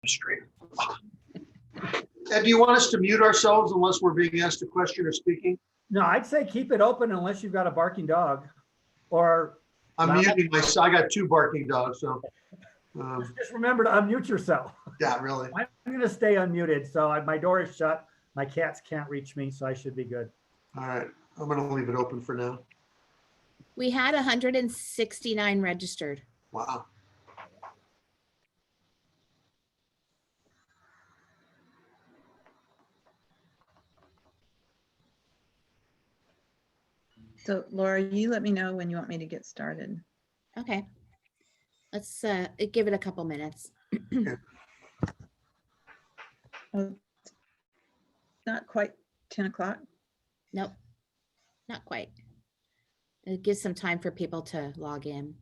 Straight. Ed, do you want us to mute ourselves unless we're being asked a question or speaking? No, I'd say keep it open unless you've got a barking dog or. I'm muting myself. I got 2 barking dogs, so. Just remember to unmute yourself. Yeah, really. I'm going to stay unmuted. So my door is shut. My cats can't reach me, so I should be good. All right. I'm going to leave it open for now. We had 169 registered. Wow. So Laura, you let me know when you want me to get started. Okay. Let's give it a couple minutes. Oh, it's not quite 10 o'clock. Nope, not quite. It gives some time for people to log in.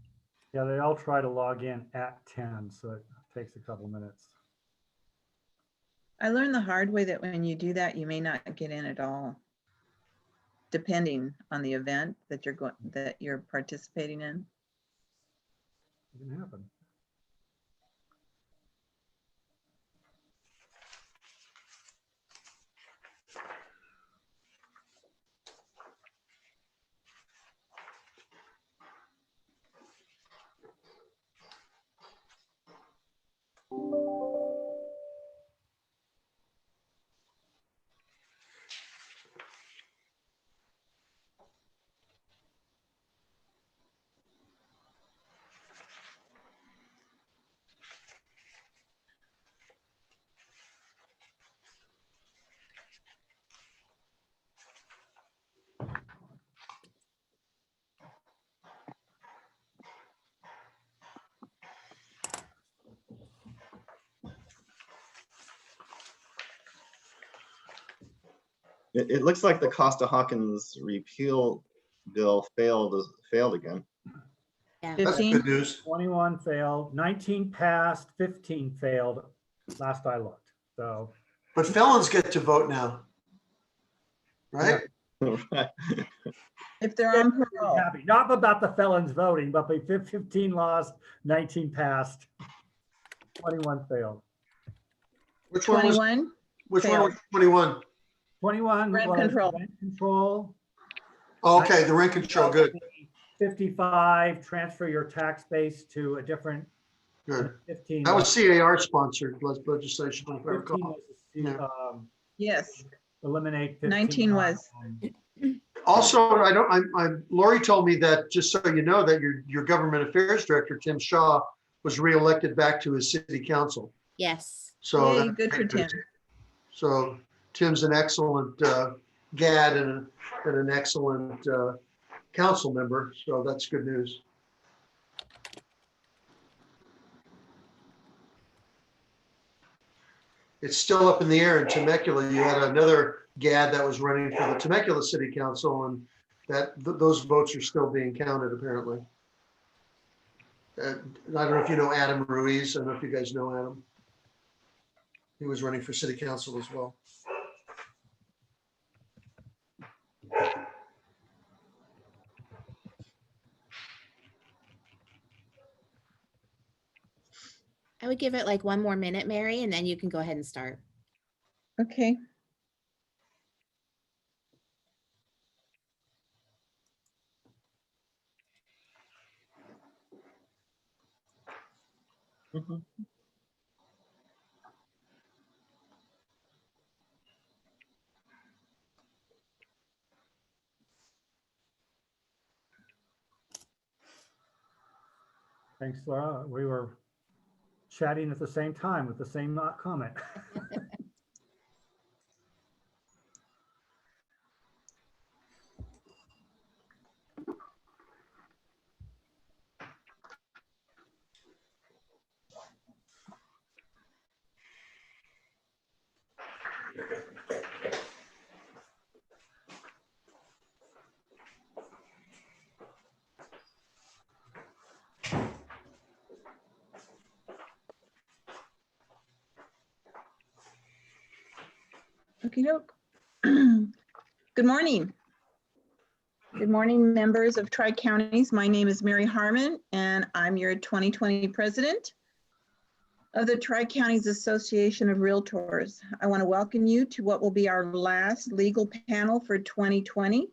Yeah, they all try to log in at 10, so it takes a couple minutes. I learned the hard way that when you do that, you may not get in at all, depending on the event that you're participating in. It can happen. It looks like the Costa-Hawkins repeal bill failed again. Yeah. That's 15. good news. 21 failed, 19 passed, 15 failed. Last I looked. So But felons get to vote now. Right? If they're on I'm parole. happy, not about the felons voting, but the 15 lost, 19 passed, 21 failed. Which one was 21, 21? 21 Rent was control. rent control. Oh, okay, the rent control, good, 55, transfer your tax base to a different. good. 15. That was CAR sponsored legislation, if I 15 recall. was Yeah. yes, eliminate 15. 19 was. Also, Lori told me that, just so you know, that your government affairs director, Tim Shaw, was reelected back to his city council. Yes. So Yay, that's good for great Tim. news. So Tim's an excellent GAD and an excellent council member. So that's good news. It's still up in the air in Temecula. You had another GAD that was running for the Temecula City Council, and those votes are still being counted apparently. I don't know if you know Adam Ruiz. I don't know if you guys know Adam. He was running for city council as well. I would give it like 1 more minute, Mary, and then you can go ahead and start. Okay. Mhm. Thanks, Laura. We were chatting at the same time with the same comment. Okey doke. Good morning. Good morning, members of Tri-Counties. My name is Mary Harman, and I'm your 2020 president. of the Tri-Counties Association of Realtors. I want to welcome you to what will be our last legal panel for 2020.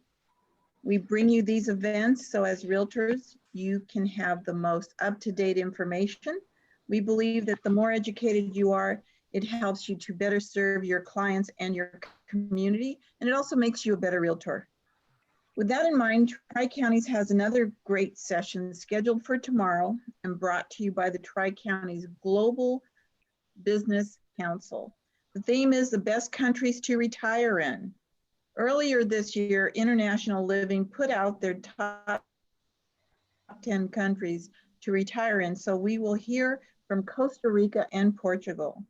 We bring you these events so as realtors, you can have the most up-to-date information. We believe that the more educated you are, it helps you to better serve your clients and your community, and it also makes you a better realtor. With that in mind, Tri-Counties has another great session scheduled for tomorrow and brought to you by the Tri-Counties Global Business Council. The theme is the best countries to retire in. Earlier this year, International Living put out their top 10 countries to retire in, so we will hear from Costa Rica and Portugal.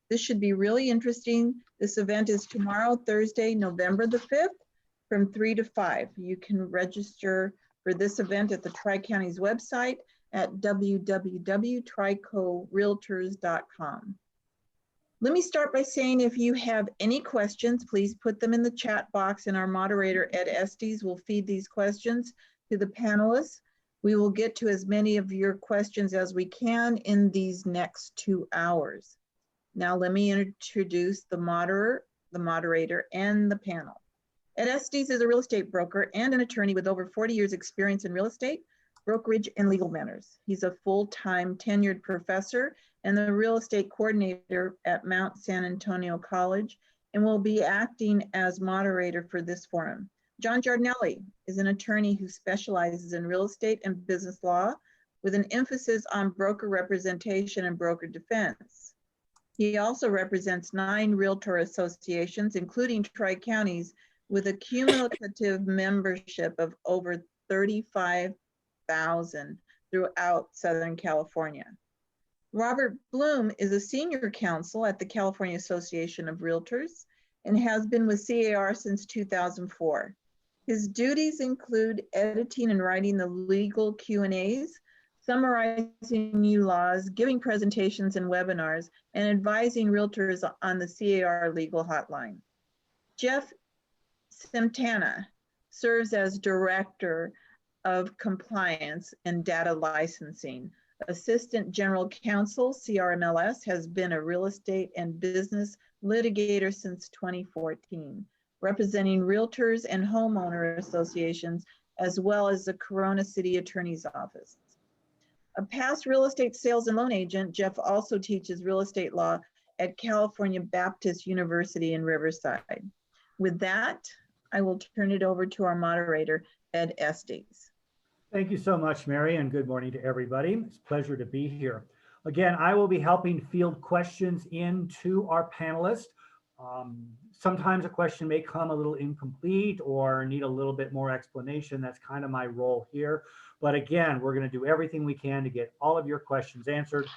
This should be really interesting. This event is tomorrow, Thursday, November the 5th, from 3 to 5. You can register for this event at the Tri-Counties website at www.tricorealtors.com. Let me start by saying if you have any questions, please put them in the chat box, and our moderator, Ed Estes, will feed these questions to the panelists. We will get to as many of your questions as we can in these next 2 hours. Now let me introduce the moderator, and the panel. Ed Estes is a real estate broker and an attorney with over 40 years experience in real estate, brokerage, and legal matters. He's a full-time tenured professor and the real estate coordinator at Mount San Antonio College, and will be acting as moderator for this forum. John Giardinelli is an attorney who specializes in real estate and business law with an emphasis on broker representation and broker defense. He also represents 9 realtor associations, including Tri-Counties, with a cumulative membership of over 35,000 throughout Southern California. Robert Bloom is a senior counsel at the California Association of Realtors and has been with CAR since 2004. His duties include editing and writing the legal Q&As, summarizing new laws, giving presentations and webinars, and advising realtors on the CAR legal hotline. Jeff Smetana serves as Director of Compliance and Data Licensing. Assistant General Counsel, CRMLS, has been a real estate and business litigator since 2014, representing realtors and homeowner associations, as well as the Corona City Attorney's Office. A past real estate sales and loan agent, Jeff also teaches real estate law at California Baptist University in Riverside. With that, I will turn it over to our moderator, Ed Estes. Thank you so much, Mary, and good morning to everybody. It's a pleasure to be here. Again, I will be helping field questions into our panelists. Sometimes a question may come a little incomplete or need a little bit more explanation. That's kind of my role here. But again, we're going to do everything we can to get all of your questions answered.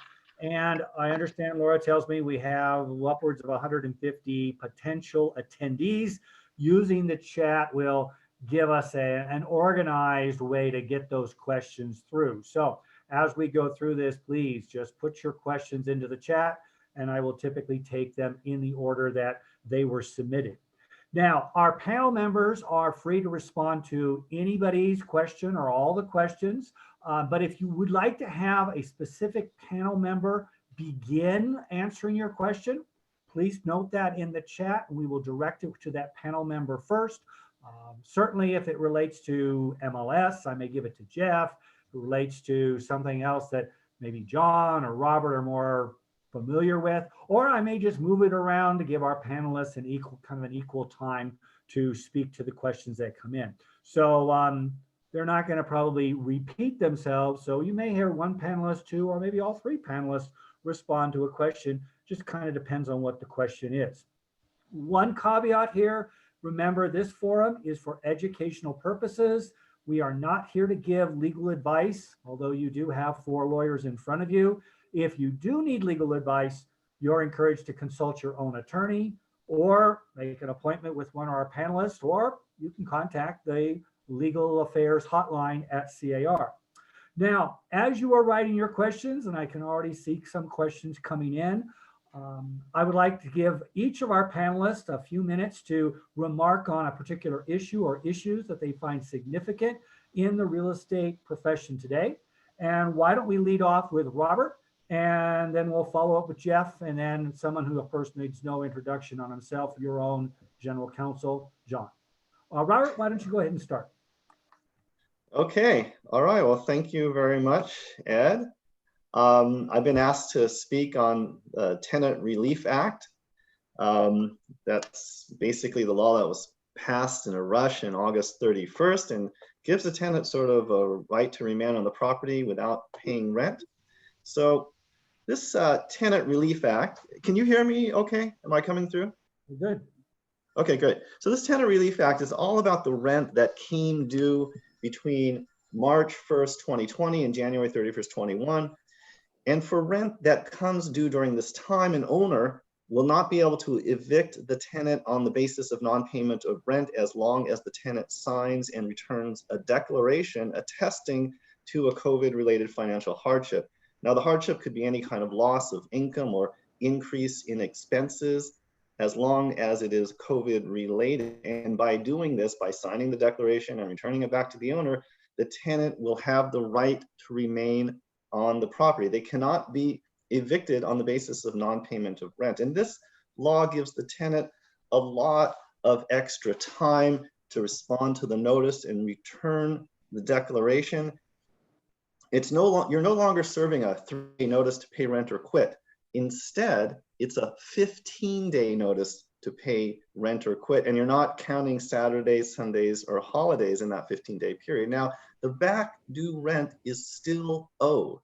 And I understand Laura tells me we have upwards of 150 potential attendees. Using the chat will give us an organized way to get those questions through. So as we go through this, please just put your questions into the chat, and I will typically take them in the order that they were submitted. Now, our panel members are free to respond to anybody's question or all the questions, but if you would like to have a specific panel member begin answering your question, please note that in the chat, and we will direct it to that panel member first. Certainly, if it relates to MLS, I may give it to Jeff. If it relates to something else that maybe John or Robert are more familiar with, or I may just move it around to give our panelists an equal time to speak to the questions that come in. So they're not going to probably repeat themselves. So you may hear one panelist, 2, or maybe all 3 panelists respond to a question. Just kind of depends on what the question is. One caveat here. Remember, this forum is for educational purposes. We are not here to give legal advice, although you do have 4 lawyers in front of you. If you do need legal advice, you're encouraged to consult your own attorney or make an appointment with one of our panelists, or you can contact the Legal Affairs Hotline at CAR. Now, as you are writing your questions, and I can already see some questions coming in, I would like to give each of our panelists a few minutes to remark on a particular issue or issues that they find significant in the real estate profession today. And why don't we lead off with Robert, And then we'll follow up with Jeff, and then someone who first needs no introduction on himself, your own general counsel, John. Robert, why don't you go ahead and start? Okay, all right. Well, thank you very much, Ed. I've been asked to speak on the Tenant Relief Act. That's basically the law that was passed in a rush in August 31st and gives the tenant sort of a right to remain on the property without paying rent. So this Tenant Relief Act, can you hear me okay? Am I coming through? Good. Okay, good. So this Tenant Relief Act is all about the rent that came due between March 1st, 2020 and January 31st, 21. And for rent that comes due during this time, an owner will not be able to evict the tenant on the basis of non-payment of rent as long as the tenant signs and returns a declaration attesting to a COVID-related financial hardship. Now, the hardship could be any kind of loss of income or increase in expenses, as long as it is COVID related. And by doing this, by signing the declaration and returning it back to the owner, the tenant will have the right to remain on the property. They cannot be evicted on the basis of non-payment of rent. And this law gives the tenant a lot of extra time to respond to the notice and return the declaration. You're no longer serving a 3-day notice to pay rent or quit. Instead, it's a 15-day notice to pay rent or quit, and you're not counting Saturdays, Sundays, or holidays in that 15-day period. Now, the back due rent is still owed,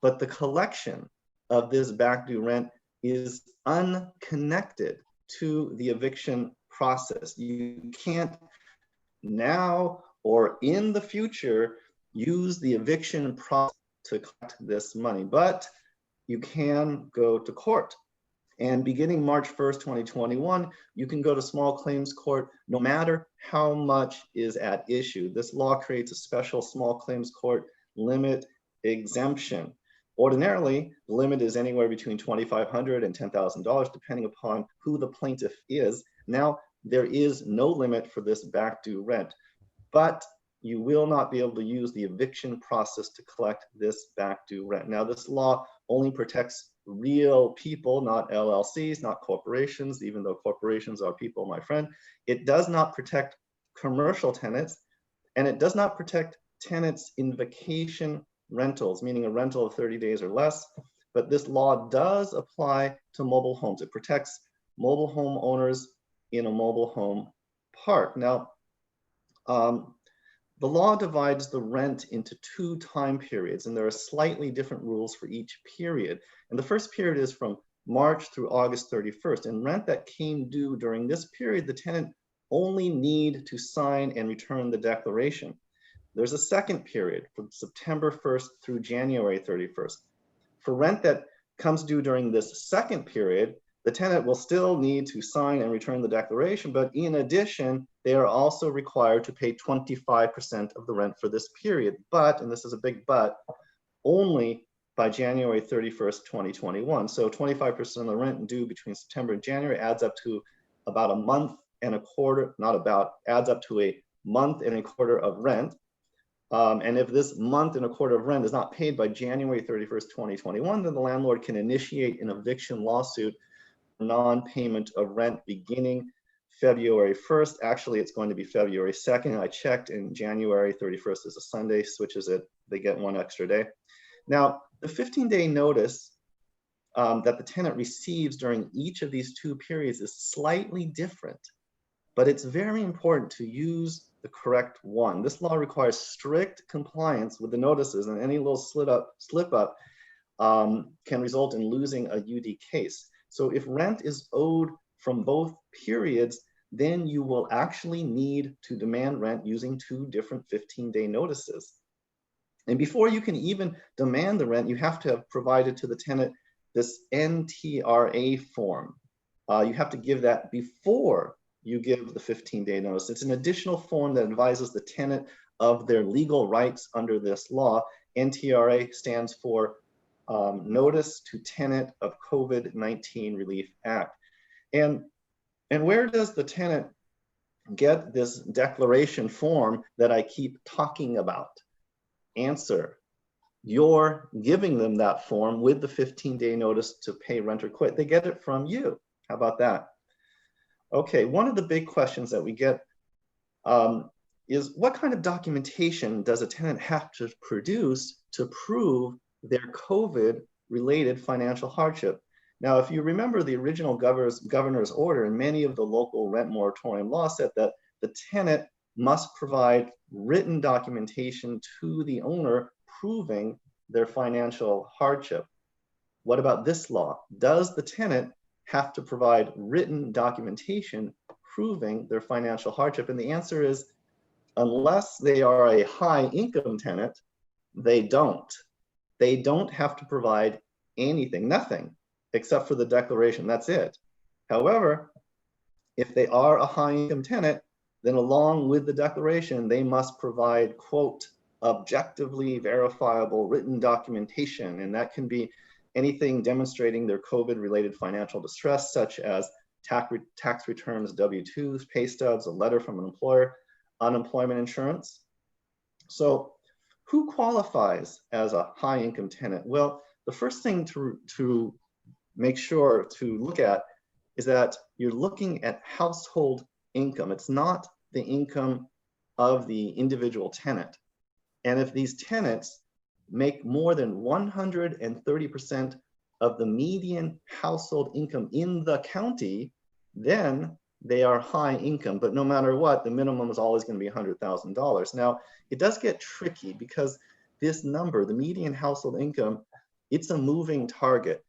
but the collection of this back due rent is unconnected to the eviction process. You can't now or in the future use the eviction process to collect this money, but you can go to court. And beginning March 1st, 2021, you can go to small claims court no matter how much is at issue. This law creates a special small claims court limit exemption. Ordinarily, the limit is anywhere between $2,500 and $10,000, depending upon who the plaintiff is. Now, there is no limit for this back due rent, but you will not be able to use the eviction process to collect this back due rent. Now, this law only protects real people, not LLCs, not corporations, even though corporations are people, my friend. It does not protect commercial tenants, and it does not protect tenants in vacation rentals, meaning a rental of 30 days or less. But this law does apply to mobile homes. It protects mobile home owners in a mobile home park. Now, the law divides the rent into 2 time periods, and there are slightly different rules for each period. And the first period is from March through August 31st. And rent that came due during this period, the tenant only need to sign and return the declaration. There's a second period from September 1st through January 31st. For rent that comes due during this second period, the tenant will still need to sign and return the declaration, but in addition, they are also required to pay 25% of the rent for this period. But, and this is a big but, only by January 31st, 2021. So 25% of the rent due between September and January adds up to about a month and a quarter, not about, adds up to a month and a quarter of rent. And if this month and a quarter of rent is not paid by January 31st, 2021, then the landlord can initiate an eviction lawsuit for non-payment of rent beginning February 1st. Actually, it's going to be February 2nd. I checked, and January 31st is a Sunday, switches it, they get 1 extra day. Now, the 15-day notice that the tenant receives during each of these 2 periods is slightly different, but it's very important to use the correct one. This law requires strict compliance with the notices, and any little slip up can result in losing a UD case. So if rent is owed from both periods, then you will actually need to demand rent using 2 different 15-day notices. And before you can even demand the rent, you have to have provided to the tenant this NTRA form. You have to give that before you give the 15-day notice. It's an additional form that advises the tenant of their legal rights under this law. NTRA stands for Notice to Tenant of COVID-19 Relief Act. And where does the tenant get this declaration form that I keep talking about? Answer, you're giving them that form with the 15-day notice to pay rent or quit. They get it from you. How about that? Okay, one of the big questions that we get is what kind of documentation does a tenant have to produce to prove their COVID-related financial hardship? Now, if you remember the original governor's order, and many of the local rent moratorium laws said that the tenant must provide written documentation to the owner proving their financial hardship. What about this law? Does the tenant have to provide written documentation proving their financial hardship? And the answer is, unless they are a high income tenant, they don't. They don't have to provide anything, nothing, except for the declaration, that's it. However, if they are a high income tenant, then along with the declaration, they must provide, quote, objectively verifiable written documentation. And that can be anything demonstrating their COVID-related financial distress, such as tax returns, W-2s, pay stubs, a letter from an employer, unemployment insurance. So who qualifies as a high income tenant? Well, the first thing to make sure to look at is that you're looking at household income. It's not the income of the individual tenant. And if these tenants make more than 130% of the median household income in the county, then they are high income. But no matter what, the minimum is always going to be $100,000. Now, it does get tricky because this number, the median household income, it's a moving target.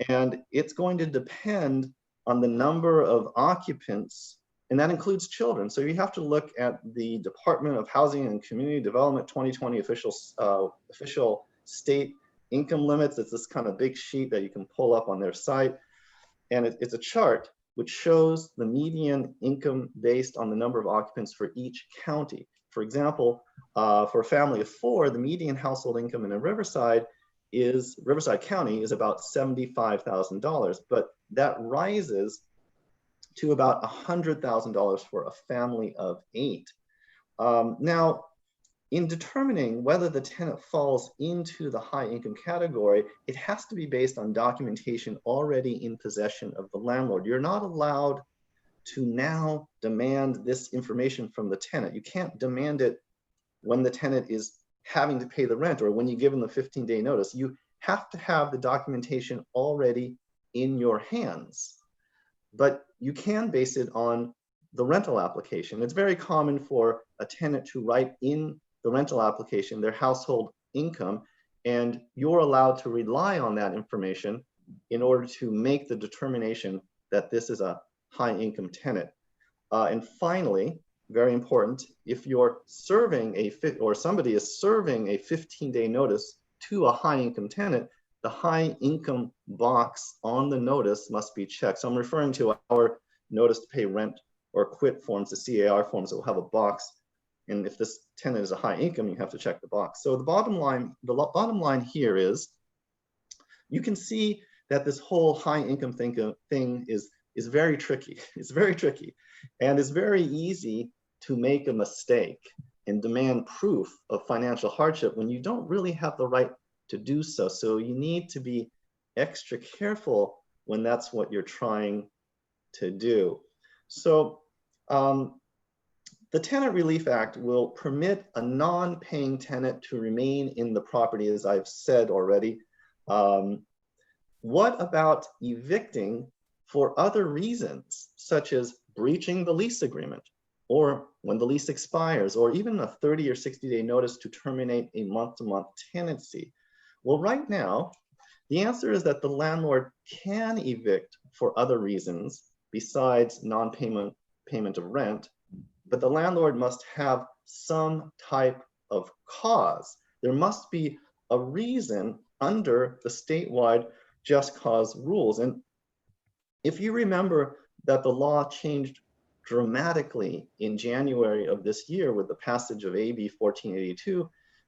And it's going to depend on the number of occupants, and that includes children. So you have to look at the Department of Housing and Community Development 2020 official state income limits. It's this kind of big sheet that you can pull up on their site. And it's a chart which shows the median income based on the number of occupants for each county. For example, for a family of 4, the median household income in Riverside County is about $75,000, but that rises to about $100,000 for a family of 8. Now, in determining whether the tenant falls into the high income category, it has to be based on documentation already in possession of the landlord. You're not allowed to now demand this information from the tenant. You can't demand it when the tenant is having to pay the rent or when you give them the 15-day notice. You have to have the documentation already in your hands. But you can base it on the rental application. It's very common for a tenant to write in the rental application their household income, and you're allowed to rely on that information in order to make the determination that this is a high income tenant. And finally, very important, if you're serving somebody is serving a 15-day notice to a high income tenant, the high income box on the notice must be checked. So I'm referring to our notice to pay rent or quit forms, the CAR forms that will have a box. And if this tenant is a high income, you have to check the box. So the bottom line here is, you can see that this whole high income thing is very tricky. It's very tricky. And it's very easy to make a mistake and demand proof of financial hardship when you don't really have the right to do so. So you need to be extra careful when that's what you're trying to do. So the Tenant Relief Act will permit a non-paying tenant to remain in the property, as I've said already. What about evicting for other reasons, such as breaching the lease agreement, or when the lease expires, or even a 30 or 60-day notice to terminate a month-to-month tenancy? Well, right now, the answer is that the landlord can evict for other reasons besides non-payment of rent, but the landlord must have some type of cause. There must be a reason under the statewide just cause rules. And if you remember that the law changed dramatically in January of this year with the passage of AB 1482,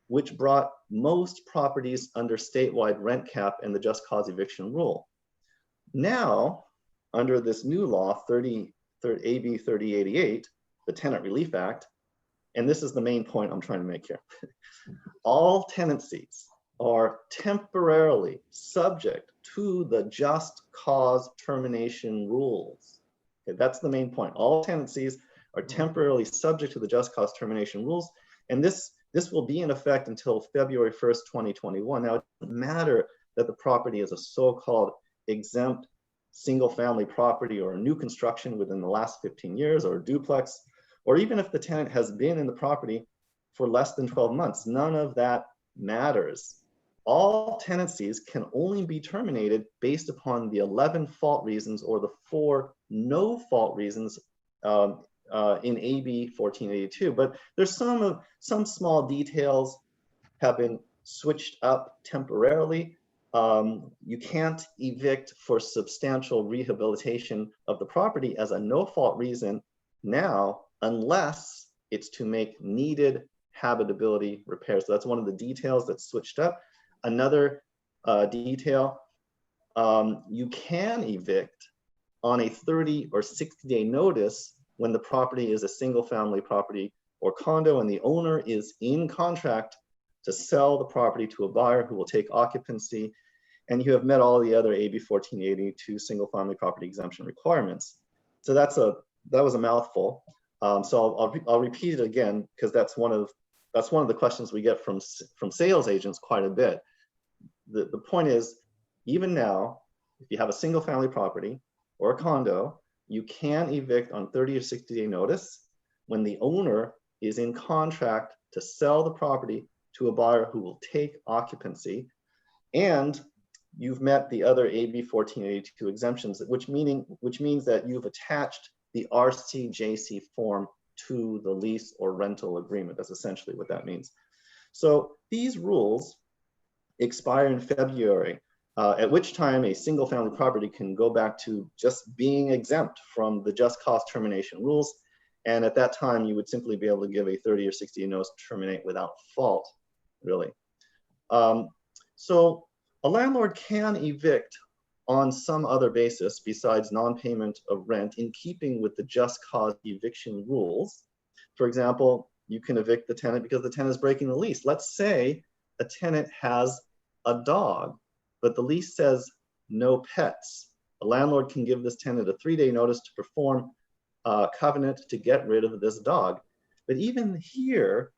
which brought most properties under statewide rent cap and the just cause eviction rule. Now, under this new law, AB 3088, the Tenant Relief Act, and this is the main point I'm trying to make here, all tenancies are temporarily subject to the just cause termination rules. Okay, that's the main point. All tenancies are temporarily subject to the just cause termination rules. And this will be in effect until February 1st, 2021. Now, it doesn't matter that the property is a so-called exempt single-family property or a new construction within the last 15 years or a duplex, or even if the tenant has been in the property for less than 12 months, none of that matters. All tenancies can only be terminated based upon the 11 fault reasons or the 4 no fault reasons in AB 1482. But there's some small details have been switched up temporarily. You can't evict for substantial rehabilitation of the property as a no fault reason now, unless it's to make needed habitability repairs. So that's one of the details that's switched up. Another detail, you can evict on a 30 or 60-day notice when the property is a single family property or condo and the owner is in contract to sell the property to a buyer who will take occupancy, and you have met all the other AB 1482 single family property exemption requirements. So that was a mouthful. So I'll repeat it again, because that's one of the questions we get from sales agents quite a bit. The point is, even now, if you have a single family property or a condo, you can evict on 30 or 60-day notice when the owner is in contract to sell the property to a buyer who will take occupancy, and you've met the other AB 1482 exemptions, which means that you've attached the RCJC form to the lease or rental agreement. That's essentially what that means. So these rules expire in February, at which time a single family property can go back to just being exempt from the just cause termination rules. And at that time, you would simply be able to give a 30 or 60 notice to terminate without fault, really. So a landlord can evict on some other basis besides non-payment of rent in keeping with the just cause eviction rules. For example, you can evict the tenant because the tenant is breaking the lease. Let's say a tenant has a dog, but the lease says no pets. A landlord can give this tenant a 3-day notice to perform a covenant to get rid of this dog. But even here,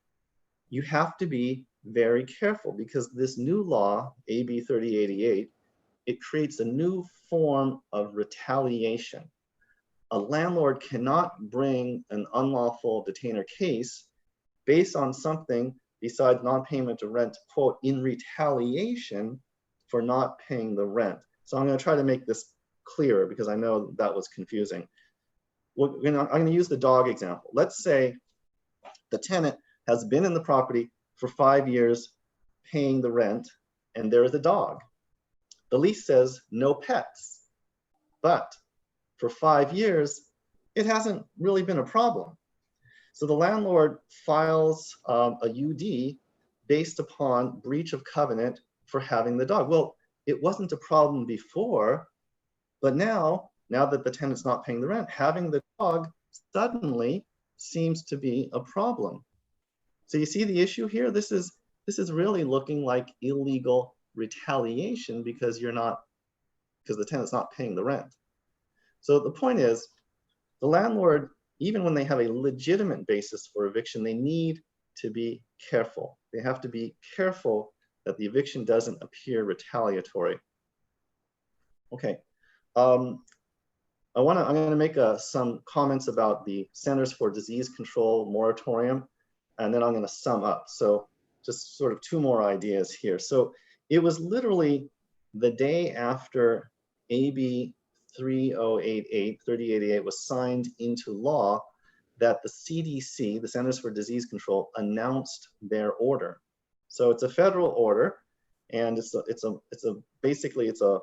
you have to be very careful, because this new law, AB 3088, it creates a new form of retaliation. A landlord cannot bring an unlawful detainer case based on something besides non-payment of rent, quote, in retaliation for not paying the rent. So I'm going to try to make this clearer, because I know that was confusing. Well, I'm going to use the dog example. Let's say the tenant has been in the property for 5 years paying the rent, and there is a dog. The lease says no pets, but for 5 years, it hasn't really been a problem. So the landlord files a UD based upon breach of covenant for having the dog. Well, it wasn't a problem before, but now that the tenant's not paying the rent, having the dog suddenly seems to be a problem. So you see the issue here? This is really looking like illegal retaliation because the tenant's not paying the rent. So the point is, the landlord, even when they have a legitimate basis for eviction, they need to be careful. They have to be careful that the eviction doesn't appear retaliatory. Okay, I'm going to make some comments about the Centers for Disease Control moratorium, and then I'm going to sum up. So just sort of 2 more ideas here. So it was literally the day after AB 3088 was signed into law that the CDC, the Centers for Disease Control, announced their order. So it's a federal order, and basically it's a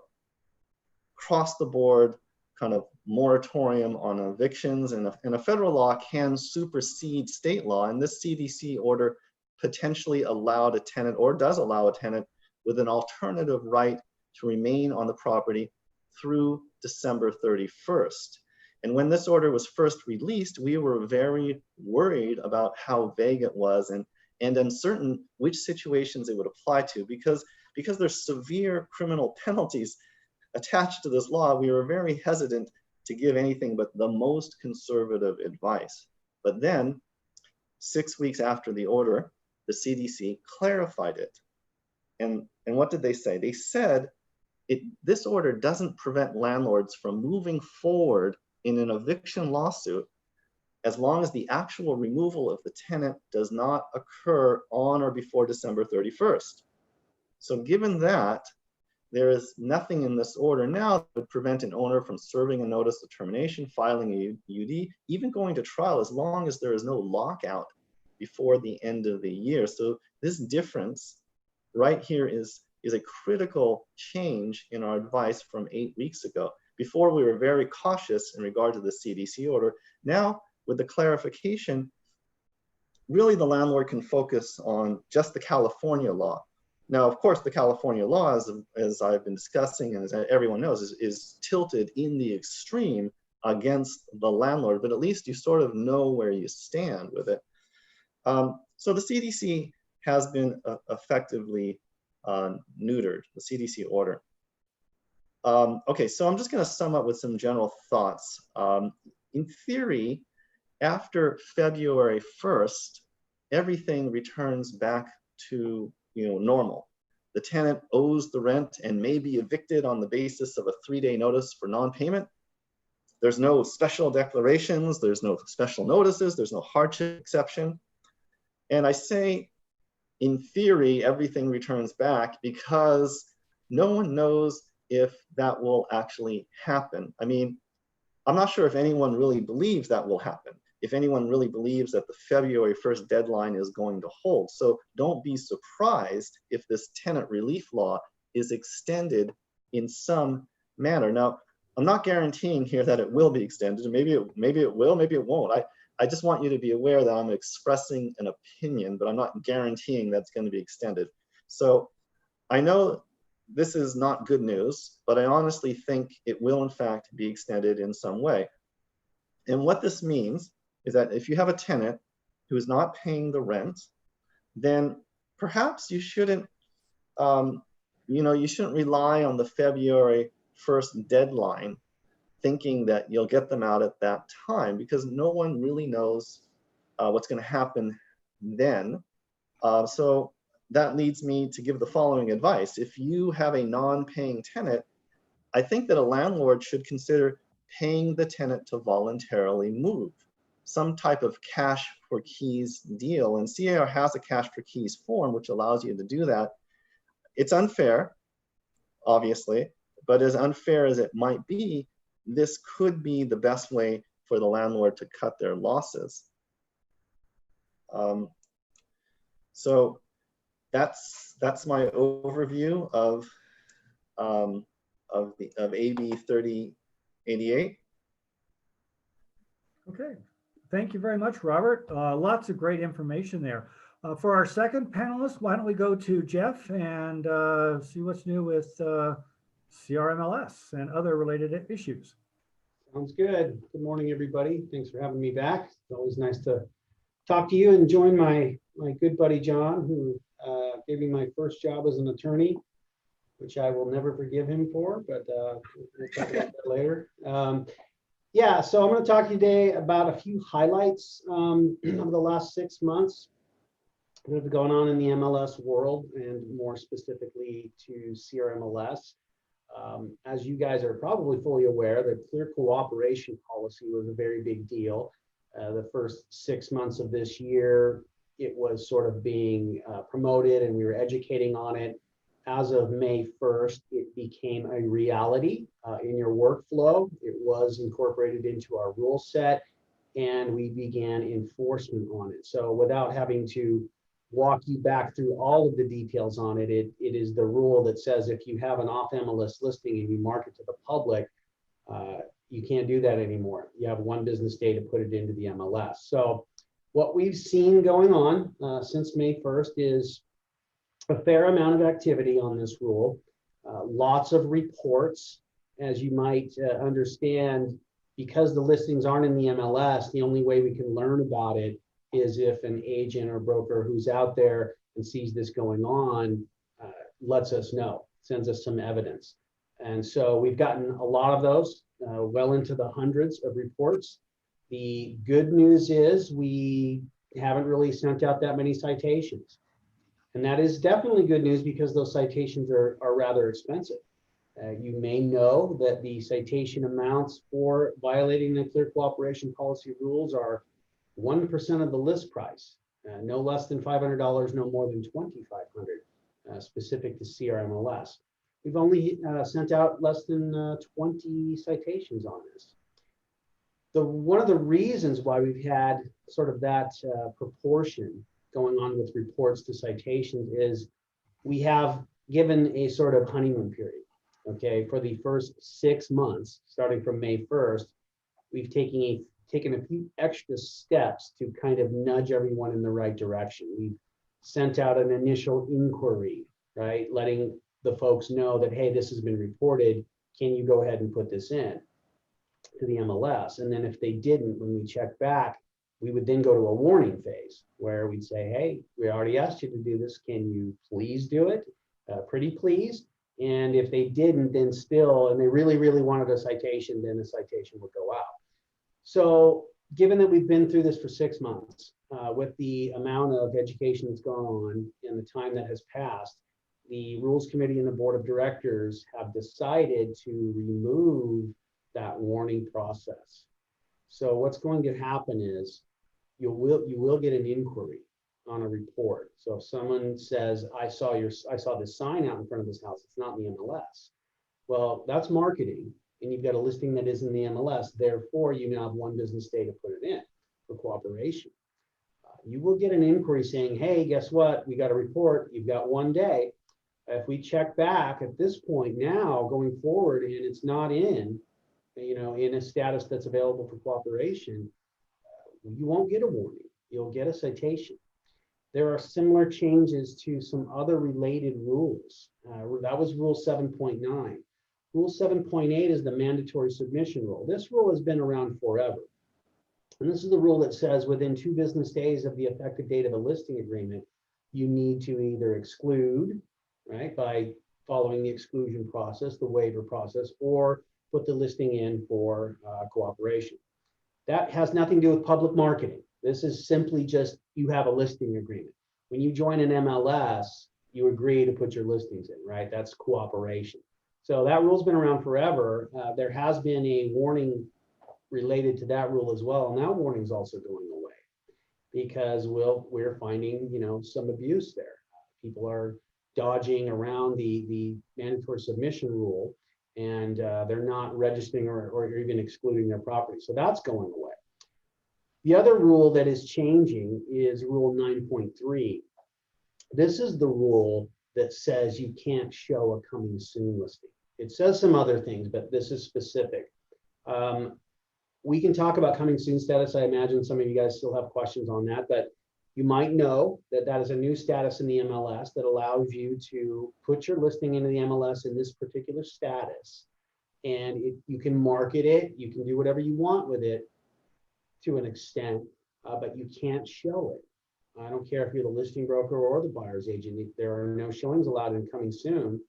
across the board kind of moratorium on evictions, and a federal law can supersede state law. And this CDC order potentially allowed a tenant, or does allow a tenant, with an alternative right to remain on the property through December 31st. And when this order was first released, we were very worried about how vague it was, and and uncertain which situations it would apply to, because there's severe criminal penalties attached to this law. We were very hesitant to give anything but the most conservative advice. But then 6 weeks after the order, the CDC clarified it. And what did they say? They said this order doesn't prevent landlords from moving forward in an eviction lawsuit as long as the actual removal of the tenant does not occur on or before December 31st. So given that, there is nothing in this order now that would prevent an owner from serving a notice of termination, filing a UD, even going to trial, as long as there is no lockout before the end of the year. So this difference right here is a critical change in our advice from 8 weeks ago. Before, we were very cautious in regard to the CDC order. Now, with the clarification, really the landlord can focus on just the California law. Now, of course, the California law, as I've been discussing and as everyone knows, is tilted in the extreme against the landlord, but at least you sort of know where you stand with it. So the CDC has been effectively neutered, the CDC order. Okay, so I'm just going to sum up with some general thoughts. In theory, after February 1st, everything returns back to normal. The tenant owes the rent and may be evicted on the basis of a 3-day notice for non-payment. There's no special declarations, there's no special notices, there's no hardship exception. And I say, in theory, everything returns back because no one knows if that will actually happen. I mean, I'm not sure if anyone really believes that will happen, if anyone really believes that the February 1st deadline is going to hold. So don't be surprised if this tenant relief law is extended in some manner. Now, I'm not guaranteeing here that it will be extended. Maybe it will, maybe it won't. I just want you to be aware that I'm expressing an opinion, but I'm not guaranteeing that's going to be extended. So I know this is not good news, but I honestly think it will in fact be extended in some way. And what this means is that if you have a tenant who is not paying the rent, then perhaps you shouldn't, you shouldn't rely on the February 1st deadline thinking that you'll get them out at that time, because no one really knows what's going to happen then. So that leads me to give the following advice. If you have a non-paying tenant, I think that a landlord should consider paying the tenant to voluntarily move, some type of cash for keys deal. And CAR has a cash for keys form, which allows you to do that. It's unfair, obviously, but as unfair as it might be, this could be the best way for the landlord to cut their losses. So that's my overview of AB 3088. Okay, thank you very much, Robert. Lots of great information there. For our second panelist, why don't we go to Jeff and see what's new with CRMLS and other related issues. Sounds good. Good morning, everybody. Thanks for having me back. It's always nice to talk to you and join my good buddy, John, who gave me my first job as an attorney, which I will never forgive him for, but we'll talk about that later. Yeah, so I'm going to talk to you today about a few highlights of the last 6 months that have gone on in the MLS world, and more specifically to CRMLS. As you guys are probably fully aware, the clear cooperation policy was a very big deal. The first 6 months of this year, it was sort of being promoted and we were educating on it. As of May 1st, it became a reality in your workflow. It was incorporated into our rule set and we began enforcement on it. So without having to walk you back through all of the details on it, it is the rule that says if you have an off MLS listing and you market to the public, you can't do that anymore. You have 1 business day to put it into the MLS. So what we've seen going on since May 1st is a fair amount of activity on this rule, lots of reports. As you might understand, because the listings aren't in the MLS, the only way we can learn about it is if an agent or broker who's out there and sees this going on lets us know, sends us some evidence. And so we've gotten a lot of those, well into the hundreds of reports. The good news is we haven't really sent out that many citations. And that is definitely good news because those citations are rather expensive. You may know that the citation amounts for violating the clear cooperation policy rules are 1% of the list price, no less than $500, no more than $2,500, specific to CRMLS. We've only sent out less than 20 citations on this. One of the reasons why we've had sort of that proportion going on with reports to citations is we have given a sort of honeymoon period. Okay, for the first 6 months, starting from May 1st, we've taken a few extra steps to kind of nudge everyone in the right direction. We've sent out an initial inquiry, right? Letting the folks know that, hey, this has been reported. Can you go ahead and put this in to the MLS? And then if they didn't, when we check back, we would then go to a warning phase where we'd say, hey, we already asked you to do this. Can you please do it? Pretty please. And if they didn't, then still, and they really, really wanted a citation, then the citation would go out. So given that we've been through this for 6 months, with the amount of education that's gone on and the time that has passed, the Rules Committee and the Board of Directors have decided to remove that warning process. So what's going to happen is you will get an inquiry on a report. So if someone says, I saw this sign out in front of this house, it's not in the MLS. Well, that's marketing, and you've got a listing that is in the MLS. Therefore, you now have 1 business day to put it in for cooperation. You will get an inquiry saying, hey, guess what? We got a report. You've got 1 day. If we check back at this point now going forward and it's not in a status that's available for cooperation, you won't get a warning. You'll get a citation. There are similar changes to some other related rules. That was Rule 7.9. Rule 7.8 is the mandatory submission rule. This rule has been around forever. And this is the rule that says within 2 business days of the effective date of a listing agreement, you need to either exclude, right, by following the exclusion process, the waiver process, or put the listing in for cooperation. That has nothing to do with public marketing. This is simply just you have a listing agreement. When you join an MLS, you agree to put your listings in, right? That's cooperation. So that rule's been around forever. There has been a warning related to that rule as well. And that warning is also going away because we're finding, some abuse there. People are dodging around the mandatory submission rule, and they're not registering or even excluding their property. So that's going away. The other rule that is changing is Rule 9.3. This is the rule that says you can't show a coming soon listing. It says some other things, but this is specific. We can talk about coming soon status. I imagine some of you guys still have questions on that, but you might know that that is a new status in the MLS that allows you to put your listing into the MLS in this particular status. And you can market it, you can do whatever you want with it to an extent, but you can't show it. I don't care if you're the listing broker or the buyer's agent. There are no showings allowed in coming soon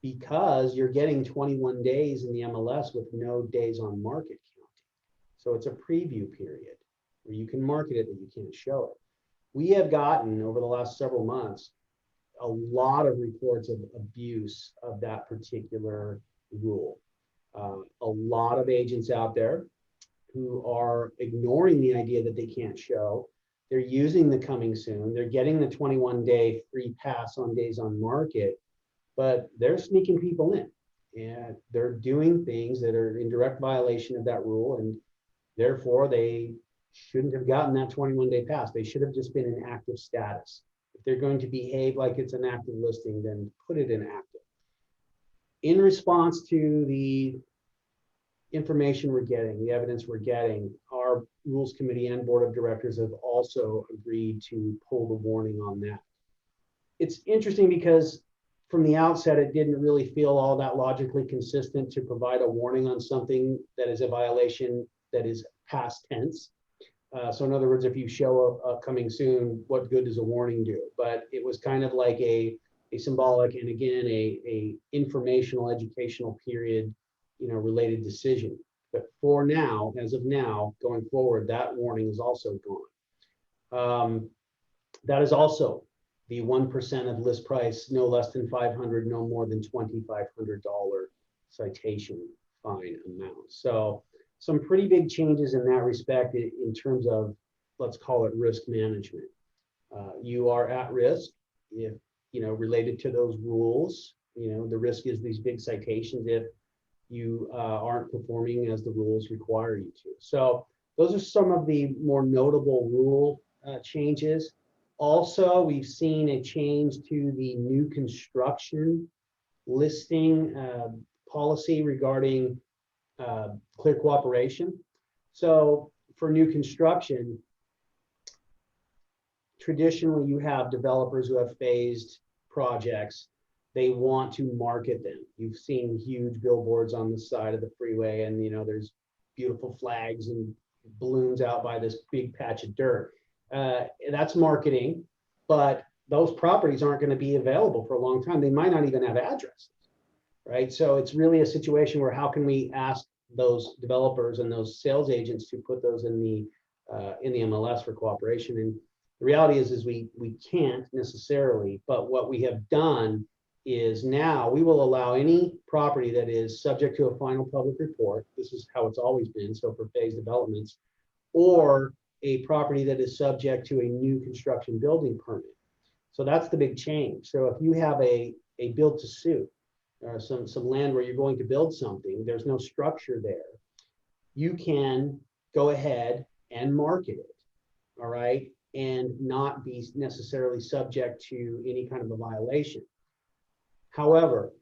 because you're getting 21 days in the MLS with no days on market counting. So it's a preview period where you can market it, but you can't show it. We have gotten over the last several months a lot of reports of abuse of that particular rule. A lot of agents out there who are ignoring the idea that they can't show. They're using the coming soon. They're getting the 21-day free pass on days on market, but they're sneaking people in and they're doing things that are in direct violation of that rule, and therefore they shouldn't have gotten that 21-day pass. They should have just been in active status. If they're going to behave like it's an active listing, then put it in active. In response to the information we're getting, the evidence we're getting, our Rules Committee and Board of Directors have also agreed to pull the warning on that. It's interesting because from the outset, it didn't really feel all that logically consistent to provide a warning on something that is a violation that is past tense. So in other words, if you show up coming soon, what good does a warning do? But it was kind of like a symbolic and again, a informational educational period, related decision. But for now, as of now, going forward, that warning is also gone. That is also the 1% of list price, no less than $500, no more than $2,500 citation fine amount. So some pretty big changes in that respect in terms of, let's call it risk management. You are at risk if, related to those rules. The risk is these big citations if you aren't performing as the rules require you to. So those are some of the more notable rule changes. Also, we've seen a change to the new construction listing policy regarding clear cooperation. So for new construction, traditionally you have developers who have phased projects. They want to market them. You've seen huge billboards on the side of the freeway, and there's beautiful flags and balloons out by this big patch of dirt. That's marketing, but those properties aren't going to be available for a long time. They might not even have addresses, right? So it's really a situation where how can we ask those developers and those sales agents to put those in the MLS for cooperation? And the reality is we can't necessarily, but what we have done is now we will allow any property that is subject to a final public report. This is how it's always been. So for phase developments, or a property that is subject to a new construction building permit. So that's the big change. So if you have a build to suit or some land where you're going to build something, there's no structure there, you can go ahead and market it, all right, and not be necessarily subject to any kind of a violation. However,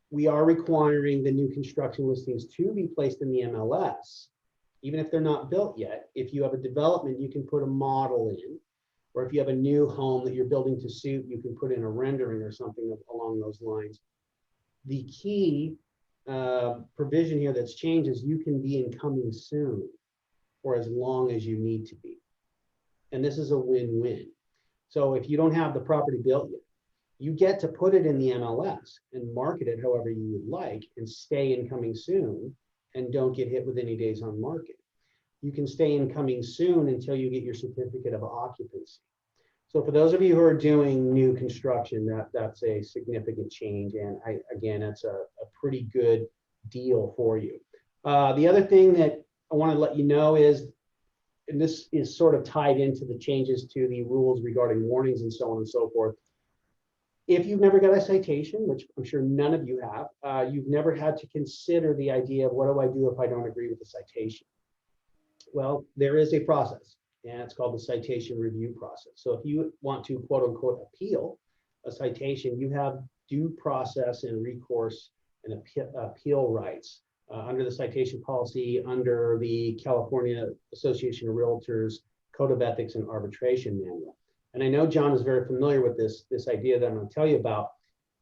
we are requiring the new construction listings to be placed in the MLS, even if they're not built yet. If you have a development, you can put a model in, or if you have a new home that you're building to suit, you can put in a rendering or something along those lines. The key provision here that's changed is you can be in coming soon for as long as you need to be. And this is a win-win. So if you don't have the property built yet, you get to put it in the MLS and market it however you would like and stay in coming soon and don't get hit with any days on market. You can stay in coming soon until you get your certificate of occupancy. So for those of you who are doing new construction, that's a significant change. And again, it's a pretty good deal for you. The other thing that I want to let you know is, and this is sort of tied into the changes to the rules regarding warnings and so on and so forth. If you've never got a citation, which I'm sure none of you have, you've never had to consider the idea of what do I do if I don't agree with the citation? Well, there is a process, and it's called the citation review process. So if you want to quote unquote appeal a citation, you have due process and recourse and appeal rights under the citation policy, under the California Association of Realtors Code of Ethics and Arbitration Manual. And I know John is very familiar with this idea that I'm going to tell you about.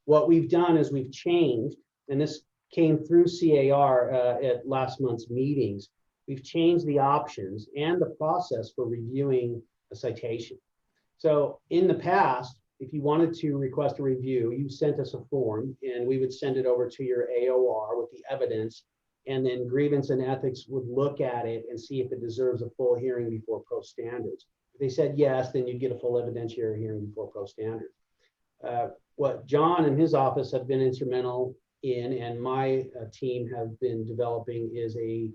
What we've done is we've changed, and this came through CAR at last month's meetings. We've changed the options and the process for reviewing a citation. So in the past, if you wanted to request a review, you sent us a form and we would send it over to your AOR with the evidence, and then grievance and ethics would look at it and see if it deserves a full hearing before pro standards. If they said yes, then you'd get a full evidentiary hearing before pro standards. What John and his office have been instrumental in, and my team have been developing, is a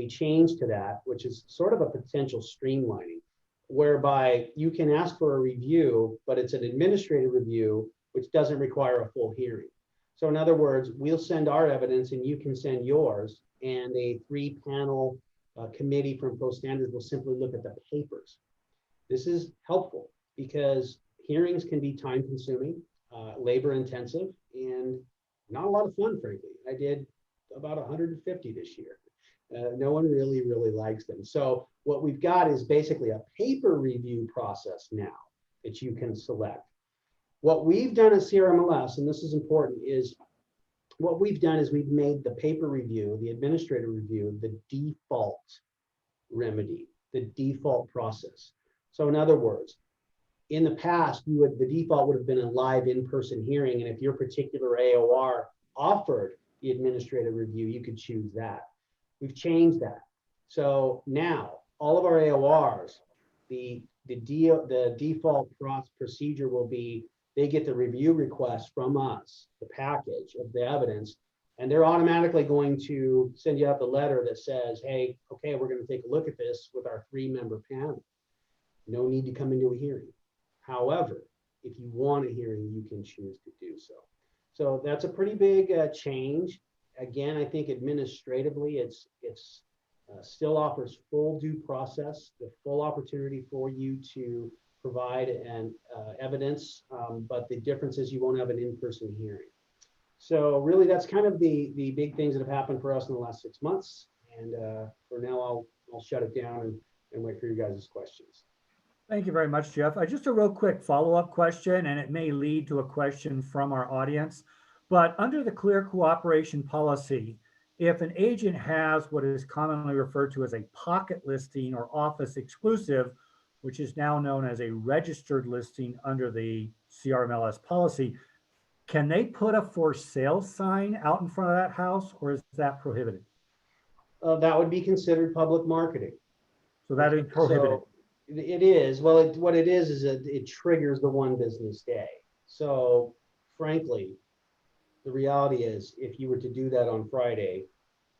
change to that, which is sort of a potential streamlining, whereby you can ask for a review, but it's an administrative review, which doesn't require a full hearing. So in other words, we'll send our evidence and you can send yours, and a 3-panel committee from pro standards will simply look at the papers. This is helpful because hearings can be time consuming, labor intensive, and not a lot of fun, frankly. I did about 150 this year. No one really likes them. So what we've got is basically a paper review process now that you can select. What we've done at CRMLS, and this is important, is what we've done is we've made the paper review, the administrative review, the default remedy. the default process. So in other words, in the past, the default would have been a live in-person hearing, and if your particular AOR offered the administrative review, you could choose that. We've changed that. So now all of our AORs, the default procedure will be they get the review request from us, the package of the evidence, and they're automatically going to send you out the letter that says, hey, okay, we're going to take a look at this with our 3-member panel. No need to come into a hearing. However, if you want a hearing, you can choose to do so. So that's a pretty big change. Again, I think administratively, it's still offers full due process, the full opportunity for you to provide an evidence, but the difference is you won't have an in-person hearing. So really, that's kind of the big things that have happened for us in the last 6 months. And for now, I'll shut it down and wait for you guys' questions. Thank you very much, Jeff. Just a real quick follow-up question, and it may lead to a question from our audience. But under the clear cooperation policy, if an agent has what is commonly referred to as a pocket listing or office exclusive, which is now known as a registered listing under the CRMLS policy, can they put a for sale sign out in front of that house, or is that prohibited? That would be considered public marketing. So that is prohibited. So it is. Well, what it is it triggers the 1 business day. So frankly, the reality is if you were to do that on Friday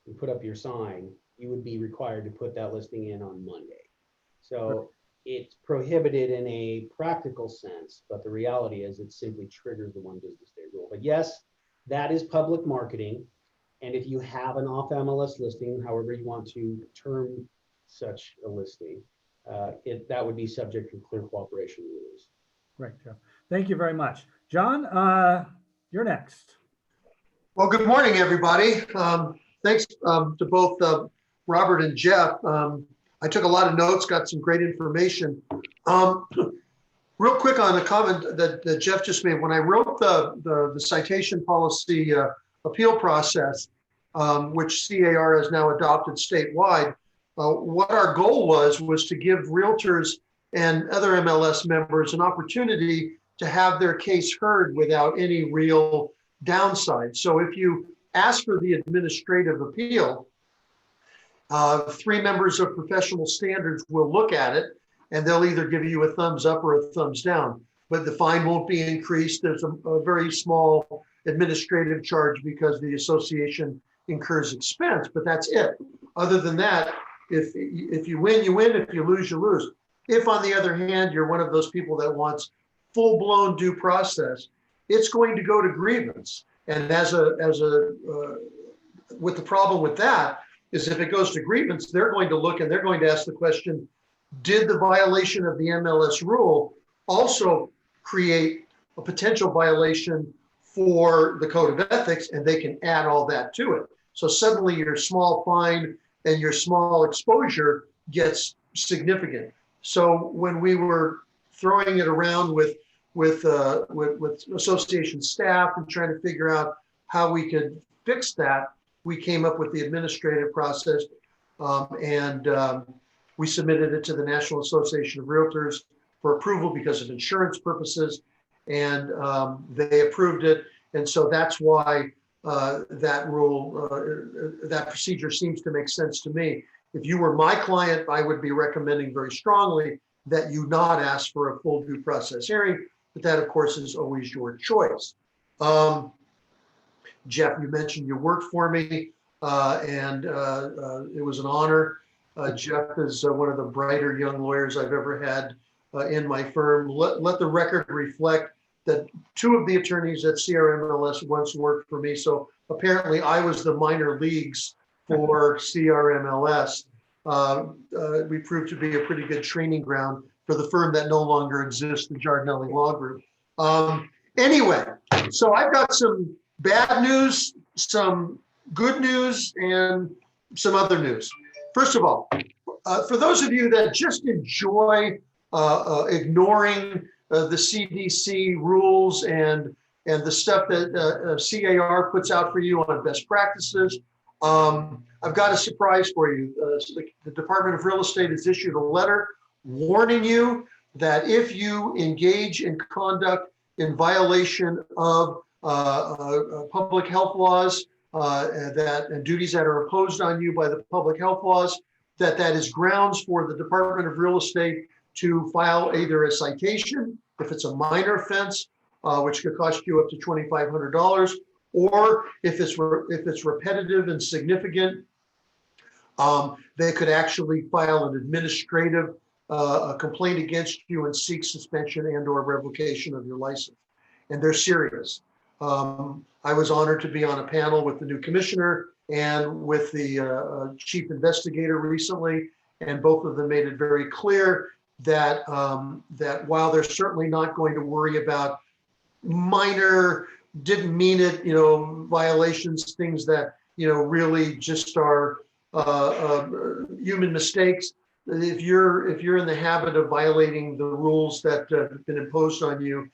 and put up your sign, you would be required to put that listing in on Monday. So it's prohibited in a practical sense, but the reality is it simply triggers the 1 business day rule. But yes, that is public marketing. And if you have an off MLS listing, however you want to term such a listing, that would be subject to clear cooperation rules. Right, Jeff. Thank you very much. John, you're next. Well, good morning, everybody. Thanks to both Robert and Jeff. I took a lot of notes, got some great information. Real quick on a comment that Jeff just made. When I wrote the citation policy appeal process, which CAR has now adopted statewide, what our goal was to give realtors and other MLS members an opportunity to have their case heard without any real downside. So if you ask for the administrative appeal, 3 members of professional standards will look at it, and they'll either give you a thumbs up or a thumbs down. But the fine won't be increased. There's a very small administrative charge because the association incurs expense, but that's it. Other than that, if you win, you win. If you lose, you lose. If, on the other hand, you're one of those people that wants full-blown due process, it's going to go to grievance. And with the problem with that is if it goes to grievance, they're going to look and they're going to ask the question, did the violation of the MLS rule also create a potential violation for the code of ethics? And they can add all that to it. So suddenly your small fine and your small exposure gets significant. So when we were throwing it around with association staff and trying to figure out how we could fix that, we came up with the administrative process, and we submitted it to the National Association of Realtors for approval because of insurance purposes, and they approved it. And so that's why that rule, that procedure seems to make sense to me. If you were my client, I would be recommending very strongly that you not ask for a full due process hearing, but that of course is always your choice. Jeff, you mentioned you worked for me, and it was an honor. Jeff is one of the brighter young lawyers I've ever had in my firm. Let the record reflect that 2 of the attorneys at CRMLS once worked for me. So apparently I was the minor leagues for CRMLS. We proved to be a pretty good training ground for the firm that no longer exists, the Giardinelli Law Group. Anyway, so I've got some bad news, some good news, and some other news. First of all, for those of you that just enjoy ignoring the CDC rules and the stuff that CAR puts out for you on best practices, I've got a surprise for you. The Department of Real Estate has issued a letter warning you that if you engage in conduct in violation of public health laws and duties that are imposed on you by the public health laws, that is grounds for the Department of Real Estate to file either a citation, if it's a minor offense, which could cost you up to $2,500, or if it's repetitive and significant, they could actually file an administrative complaint against you and seek suspension and or revocation of your license. And they're serious. I was honored to be on a panel with the new commissioner and with the chief investigator recently, and both of them made it very clear that that while they're certainly not going to worry about minor, didn't mean it, violations, things that really just are human mistakes. If you're in the habit of violating the rules that have been imposed on you,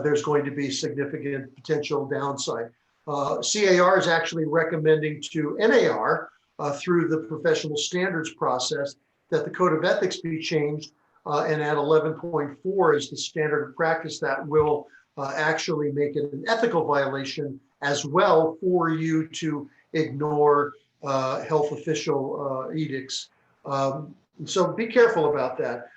there's going to be significant potential downside. CAR is actually recommending to NAR through the professional standards process that the code of ethics be changed and add 11.4 as the standard of practice that will actually make it an ethical violation as well for you to ignore health official edicts. So be careful about that.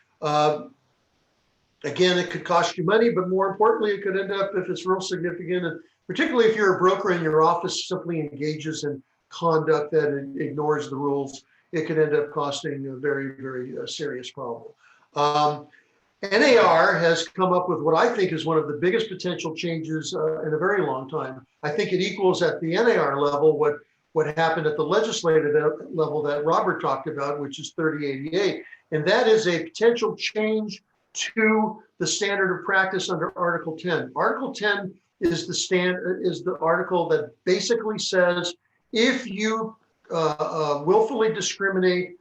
Again, it could cost you money, but more importantly, it could end up, if it's real significant, and particularly if you're a broker and your office simply engages in conduct that ignores the rules, it could end up costing a very, very serious problem. NAR has come up with what I think is one of the biggest potential changes in a very long time. I think it equals at the NAR level what happened at the legislative level that Robert talked about, which is 3088. And that is a potential change to the standard of practice under Article 10. Article 10 is the article that basically says if you willfully discriminate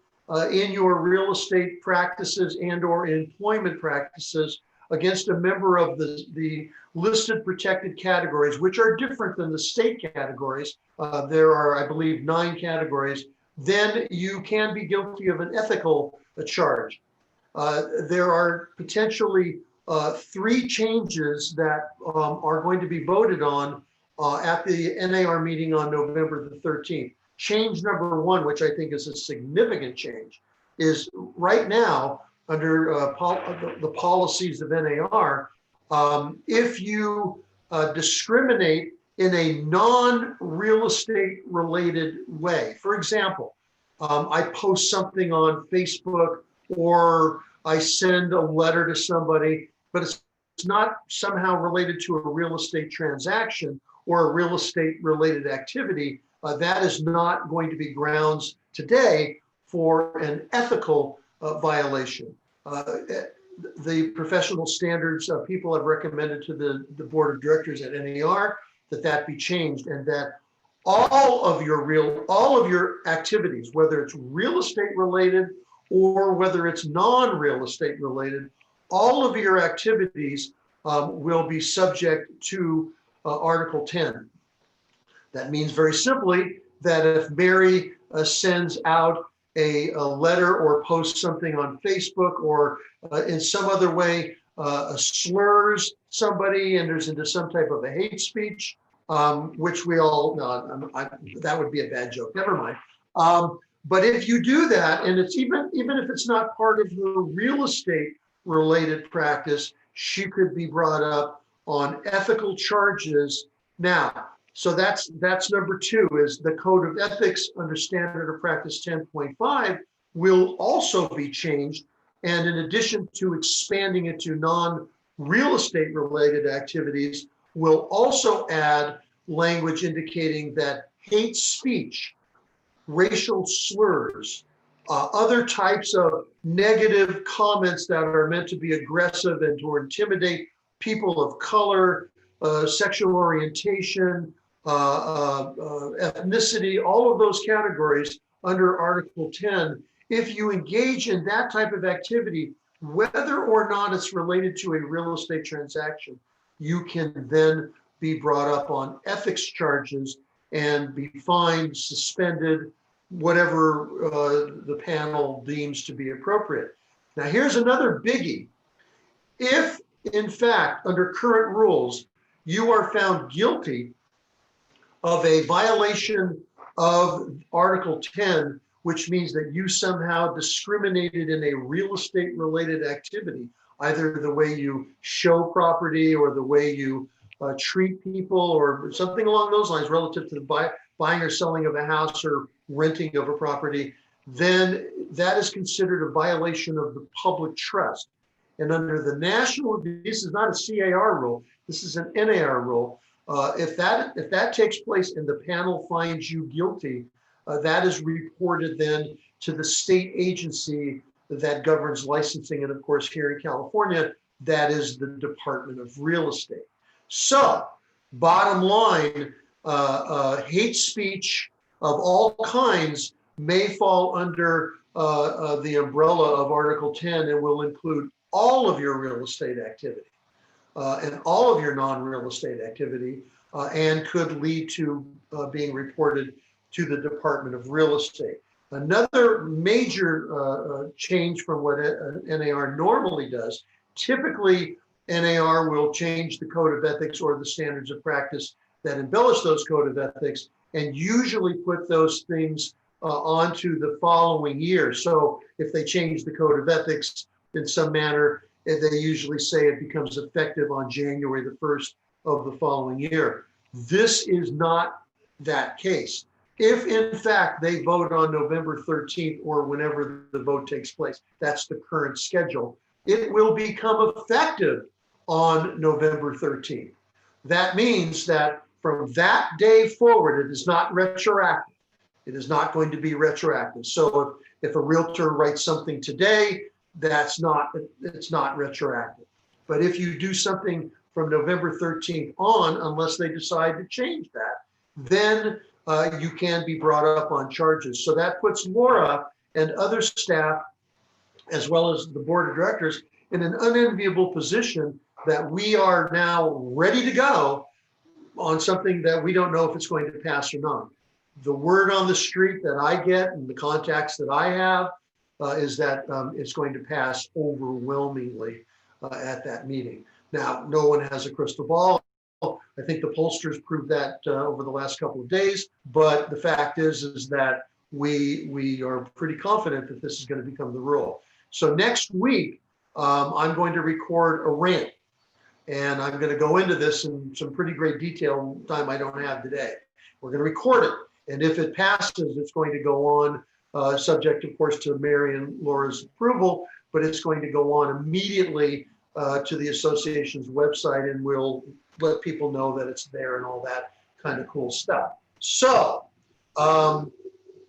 in your real estate practices and or employment practices against a member of the listed protected categories, which are different than the state categories. There are, I believe, 9 categories. Then you can be guilty of an ethical charge. There are potentially 3 changes that are going to be voted on at the NAR meeting on November the 13th. Change number 1, which I think is a significant change, is right now under the policies of NAR, if you discriminate in a non-real estate related way. For example, I post something on Facebook or I send a letter to somebody, but it's not somehow related to a real estate transaction or a real estate related activity. That is not going to be grounds today for an ethical violation. The professional standards people have recommended to the board of directors at NAR that be changed, and that all of your activities, whether it's real estate related or whether it's non-real estate related, all of your activities will be subject to Article 10. That means very simply that if Mary sends out a letter or posts something on Facebook or in some other way slurs somebody, enters into some type of a hate speech, which we all know, that would be a bad joke, never mind. But if you do that, and it's even if it's not part of her real estate related practice, she could be brought up on ethical charges now. So that's number 2, is the code of ethics under standard of practice 10.5 will also be changed. And in addition to expanding it to non-real estate related activities, will also add language indicating that hate speech, racial slurs, other types of negative comments that are meant to be aggressive and to intimidate people of color, sexual orientation, ethnicity, all of those categories under Article 10, if you engage in that type of activity, whether or not it's related to a real estate transaction, you can then be brought up on ethics charges and be fined, suspended, whatever the panel deems to be appropriate. Now, here's another biggie. If, in fact, under current rules, you are found guilty of a violation of Article 10, which means that you somehow discriminated in a real estate related activity, either the way you show property or the way you treat people or something along those lines relative to the buying or selling of a house or renting of a property, then that is considered a violation of the public trust. And under the national, this is not a CAR rule, this is an NAR rule. If that takes place and the panel finds you guilty, that is reported then to the state agency that governs licensing. And of course, here in California, that is the Department of Real Estate. So bottom line, hate speech of all kinds may fall under the umbrella of Article 10 and will include all of your real estate activity and all of your non-real estate activity and could lead to being reported to the Department of Real Estate. Another major change from what NAR normally does, typically NAR will change the code of ethics or the standards of practice that embellish those code of ethics and usually put those things onto the following year. So if they change the code of ethics in some manner, they usually say it becomes effective on January the 1st of the following year. This is not that case. If in fact they vote on November 13th or whenever the vote takes place, that's the current schedule, it will become effective on November 13th. That means that from that day forward, it is not retroactive. It is not going to be retroactive. So if a realtor writes something today, it's not retroactive. But if you do something from November 13th on, unless they decide to change that, then you can be brought up on charges. So that puts Laura and other staff, as well as the board of directors, in an unenviable position that we are now ready to go on something that we don't know if it's going to pass or not. The word on the street that I get and the contacts that I have is that it's going to pass overwhelmingly at that meeting. Now, no one has a crystal ball. I think the pollsters proved that over the last couple of days, but the fact is that we are pretty confident that this is going to become the rule. So next week, I'm going to record a rant, and I'm going to go into this in some pretty great detail, time I don't have today. We're going to record it, and if it passes, it's going to go on, subject, of course, to Mary and Laura's approval, but it's going to go on immediately to the association's website, and we'll let people know that it's there and all that kind of cool stuff. So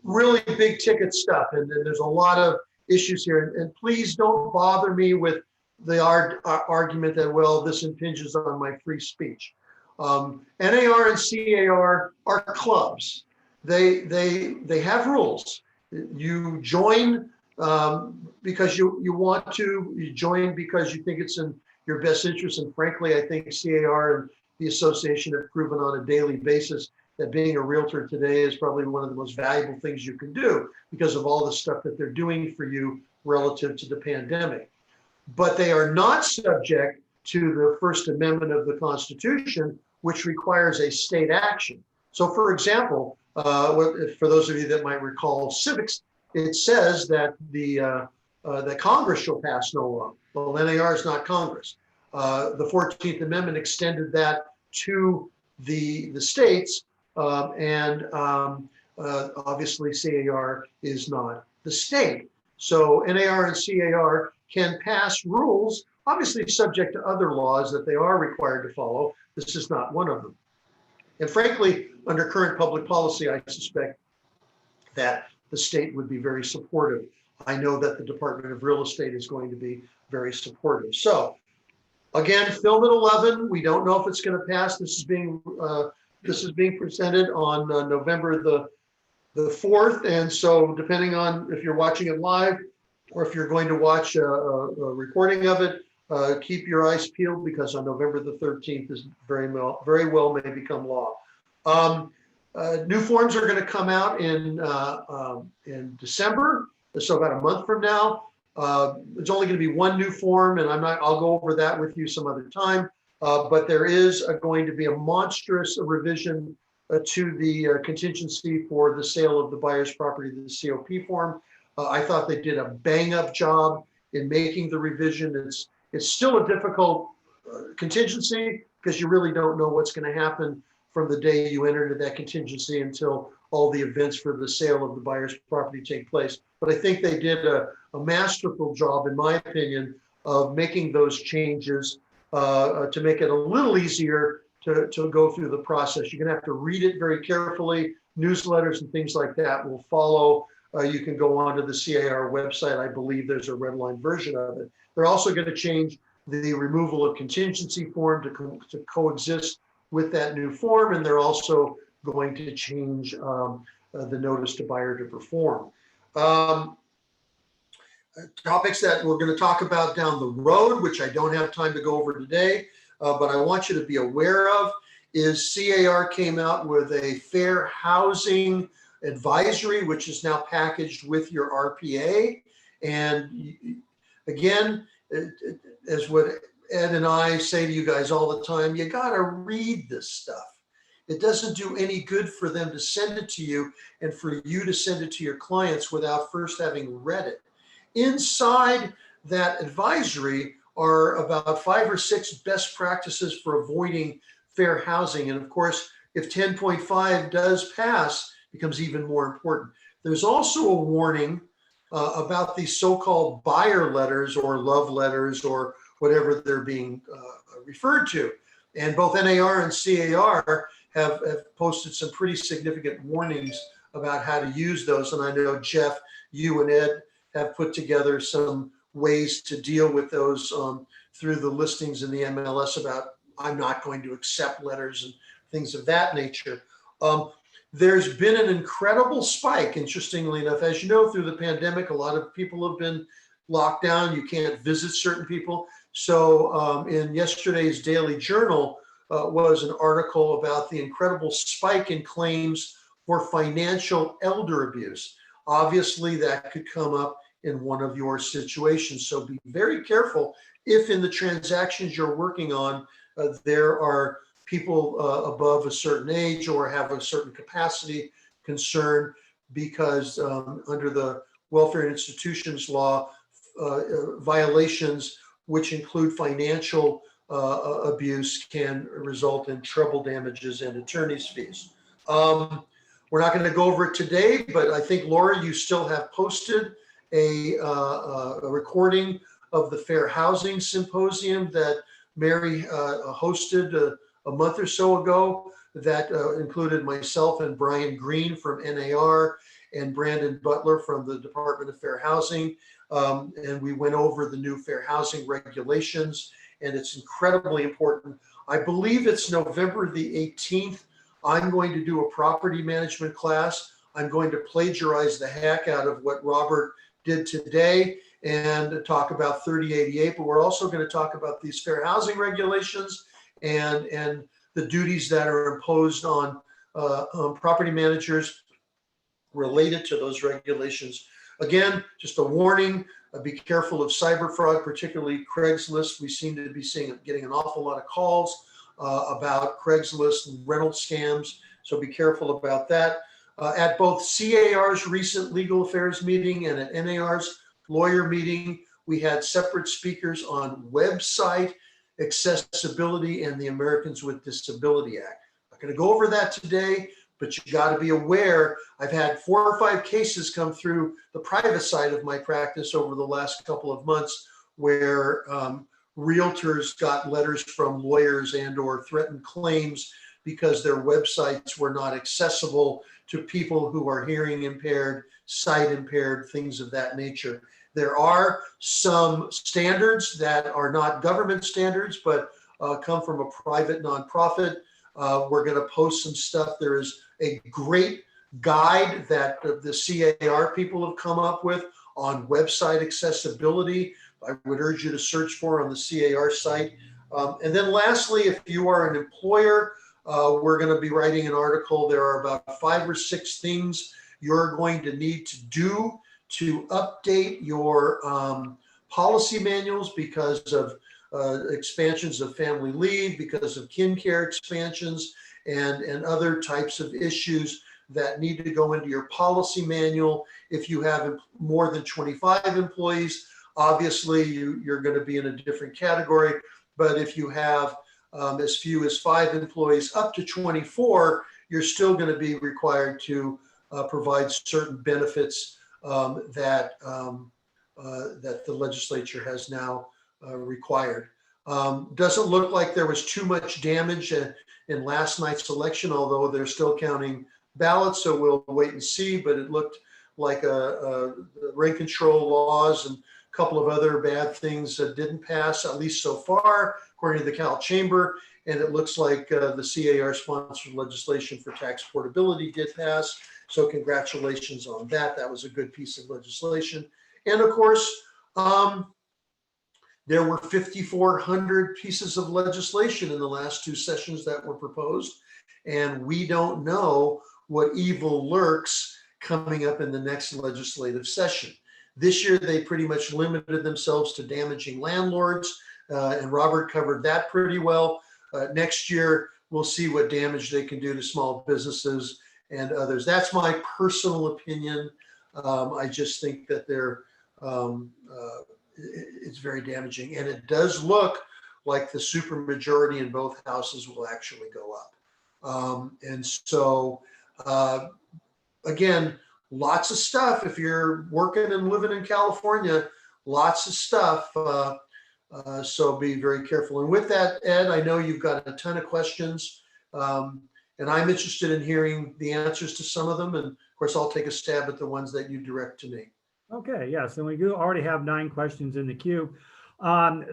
really big ticket stuff, and there's a lot of issues here, and please don't bother me with the argument that, well, this impinges on my free speech. NAR and CAR are clubs. They have rules. You join because you want to, you join because you think it's in your best interest. And frankly, I think CAR and the association have proven on a daily basis that being a realtor today is probably one of the most valuable things you can do because of all the stuff that they're doing for you relative to the pandemic. But they are not subject to the First Amendment of the Constitution, which requires a state action. So for example, for those of you that might recall civics, it says that that Congress shall pass no law. Well, NAR is not Congress. The 14th Amendment extended that to the states, and obviously CAR is not the state. So NAR and CAR can pass rules, obviously subject to other laws that they are required to follow. This is not one of them. And frankly, under current public policy, I suspect that the state would be very supportive. I know that the Department of Real Estate is going to be very supportive. So again, film at 11. We don't know if it's going to pass. This is being presented on November the 4th. And so depending on if you're watching it live or if you're going to watch a recording of it, keep your eyes peeled because on November the 13th is very well may become law. New forms are going to come out in December, so about a month from now. It's only going to be one new form, and I'll go over that with you some other time. But there is going to be a monstrous revision to the contingency for the sale of the buyer's property, the COP form. I thought they did a bang-up job in making the revision. It's still a difficult contingency because you really don't know what's going to happen from the day you enter into that contingency until all the events for the sale of the buyer's property take place. But I think they did a masterful job, in my opinion, of making those changes to make it a little easier to go through the process. You're going to have to read it very carefully. Newsletters and things like that will follow. You can go onto the CAR website. I believe there's a red line version of it. They're also going to change the removal of contingency form to coexist with that new form, and they're also going to change the notice to buyer to perform. Topics that we're going to talk about down the road, which I don't have time to go over today, but I want you to be aware of, is CAR came out with a fair housing advisory, which is now packaged with your RPA. And again, as what Ed and I say to you guys all the time, you got to read this stuff. It doesn't do any good for them to send it to you and for you to send it to your clients without first having read it. Inside that advisory are about 5 or 6 best practices for avoiding fair housing. And of course, if 10.5 does pass, it becomes even more important. There's also a warning about these so-called buyer letters or love letters or whatever they're being referred to. And both NAR and CAR have posted some pretty significant warnings about how to use those. And I know, Jeff, you and Ed have put together some ways to deal with those through the listings in the MLS about I'm not going to accept letters and things of that nature. There's been an incredible spike, interestingly enough. As you know, through the pandemic, a lot of people have been locked down. You can't visit certain people. So in yesterday's Daily Journal was an article about the incredible spike in claims for financial elder abuse. Obviously, that could come up in one of your situations. So be very careful if in the transactions you're working on, there are people above a certain age or have a certain capacity concern, because under the Welfare Institutions Law, violations which include financial abuse can result in treble damages and attorney's fees. We're not going to go over it today, but I think, Laura, you still have posted a recording of the Fair Housing Symposium that Mary hosted a month or so ago that included myself and Brian Green from NAR and Brandon Butler from the Department of Fair Housing. And we went over the new fair housing regulations, and it's incredibly important. I believe it's November the 18th. I'm going to do a property management class. I'm going to plagiarize the heck out of what Robert did today and talk about 3088, but we're also going to talk about these fair housing regulations and the duties that are imposed on property managers related to those regulations. Again, just a warning, be careful of cyber fraud, particularly Craigslist. We seem to be getting an awful lot of calls about Craigslist and rental scams, so be careful about that. At both CAR's recent legal affairs meeting and at NAR's lawyer meeting, we had separate speakers on website accessibility and the Americans with Disability Act. I'm not going to go over that today, but you got to be aware, I've had 4 or 5 cases come through the private side of my practice over the last couple of months where realtors got letters from lawyers and or threatened claims because their websites were not accessible to people who are hearing impaired, sight impaired, things of that nature. There are some standards that are not government standards, but come from a private nonprofit. We're going to post some stuff. There is a great guide that the CAR people have come up with on website accessibility. I would urge you to search for on the CAR site. And then lastly, if you are an employer, we're going to be writing an article. There are about 5 or 6 things you're going to need to do to update your policy manuals because of expansions of family leave, because of kin care expansions, and other types of issues that need to go into your policy manual. If you have more than 25 employees, obviously you're going to be in a different category. But if you have as few as 5 employees up to 24, you're still going to be required to provide certain benefits that the legislature has now required. Doesn't look like there was too much damage in last night's election, although they're still counting ballots, so we'll wait and see. But it looked like rent control laws and a couple of other bad things that didn't pass, at least so far, according to the Cal Chamber. And it looks like the CAR sponsored legislation for tax portability did pass. So congratulations on that. That was a good piece of legislation. And of course, there were 5,400 pieces of legislation in the last 2 sessions that were proposed. And we don't know what evil lurks coming up in the next legislative session. This year, they pretty much limited themselves to damaging landlords, and Robert covered that pretty well. Next year, we'll see what damage they can do to small businesses and others. That's my personal opinion. I just think that it's very damaging, and it does look like the supermajority in both houses will actually go up. And so, again, lots of stuff. If you're working and living in California, lots of stuff. So be very careful. And with that, Ed, I know you've got a ton of questions, and I'm interested in hearing the answers to some of them. And of course, I'll take a stab at the ones that you direct to me. Okay, yes, and we do already have 9 questions in the queue.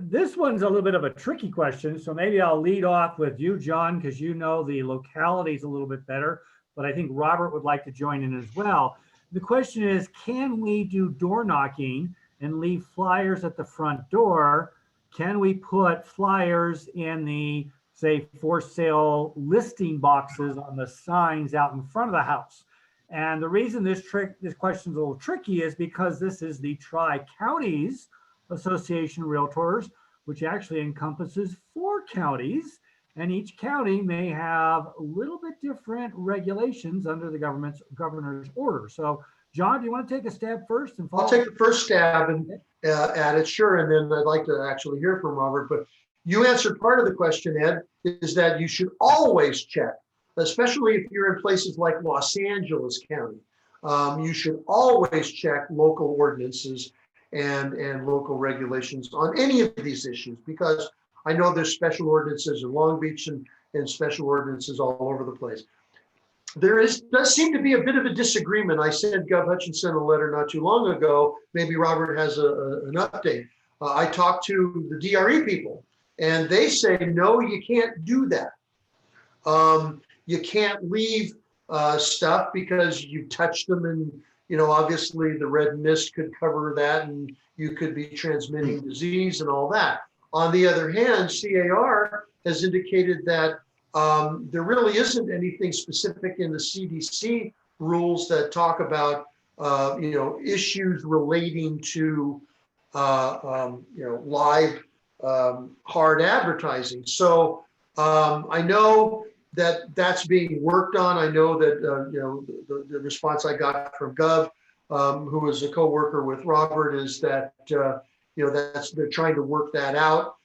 This one's a little bit of a tricky question, so maybe I'll lead off with you, John, because you know the localities a little bit better, but I think Robert would like to join in as well. The question is, can we do door knocking and leave flyers at the front door? Can we put flyers in the, say, for sale listing boxes on the signs out in front of the house? And the reason this question is a little tricky is because this is the Tri-Counties Association of Realtors, which actually encompasses 4 counties, and each county may have a little bit different regulations under the governor's order. So, John, do you want to take a stab first? And I'll take the first stab at it, sure, and then I'd like to actually hear from Robert. But you answered part of the question, Ed, is that you should always check, especially if you're in places like Los Angeles County. You should always check local ordinances and local regulations on any of these issues, because I know there's special ordinances in Long Beach and special ordinances all over the place. There does seem to be a bit of a disagreement. I sent Gov. Hutchinson a letter not too long ago. Maybe Robert has an update. I talked to the DRE people, and they say, no, you can't do that. You can't leave stuff because you touched them, and obviously the red mist could cover that, and you could be transmitting disease and all that. On the other hand, CAR has indicated that there really isn't anything specific in the CDC rules that talk about issues relating to live hard advertising. So I know that that's being worked on. I know that the response I got from Gov, who was a co-worker with Robert, is that they're trying to work that out.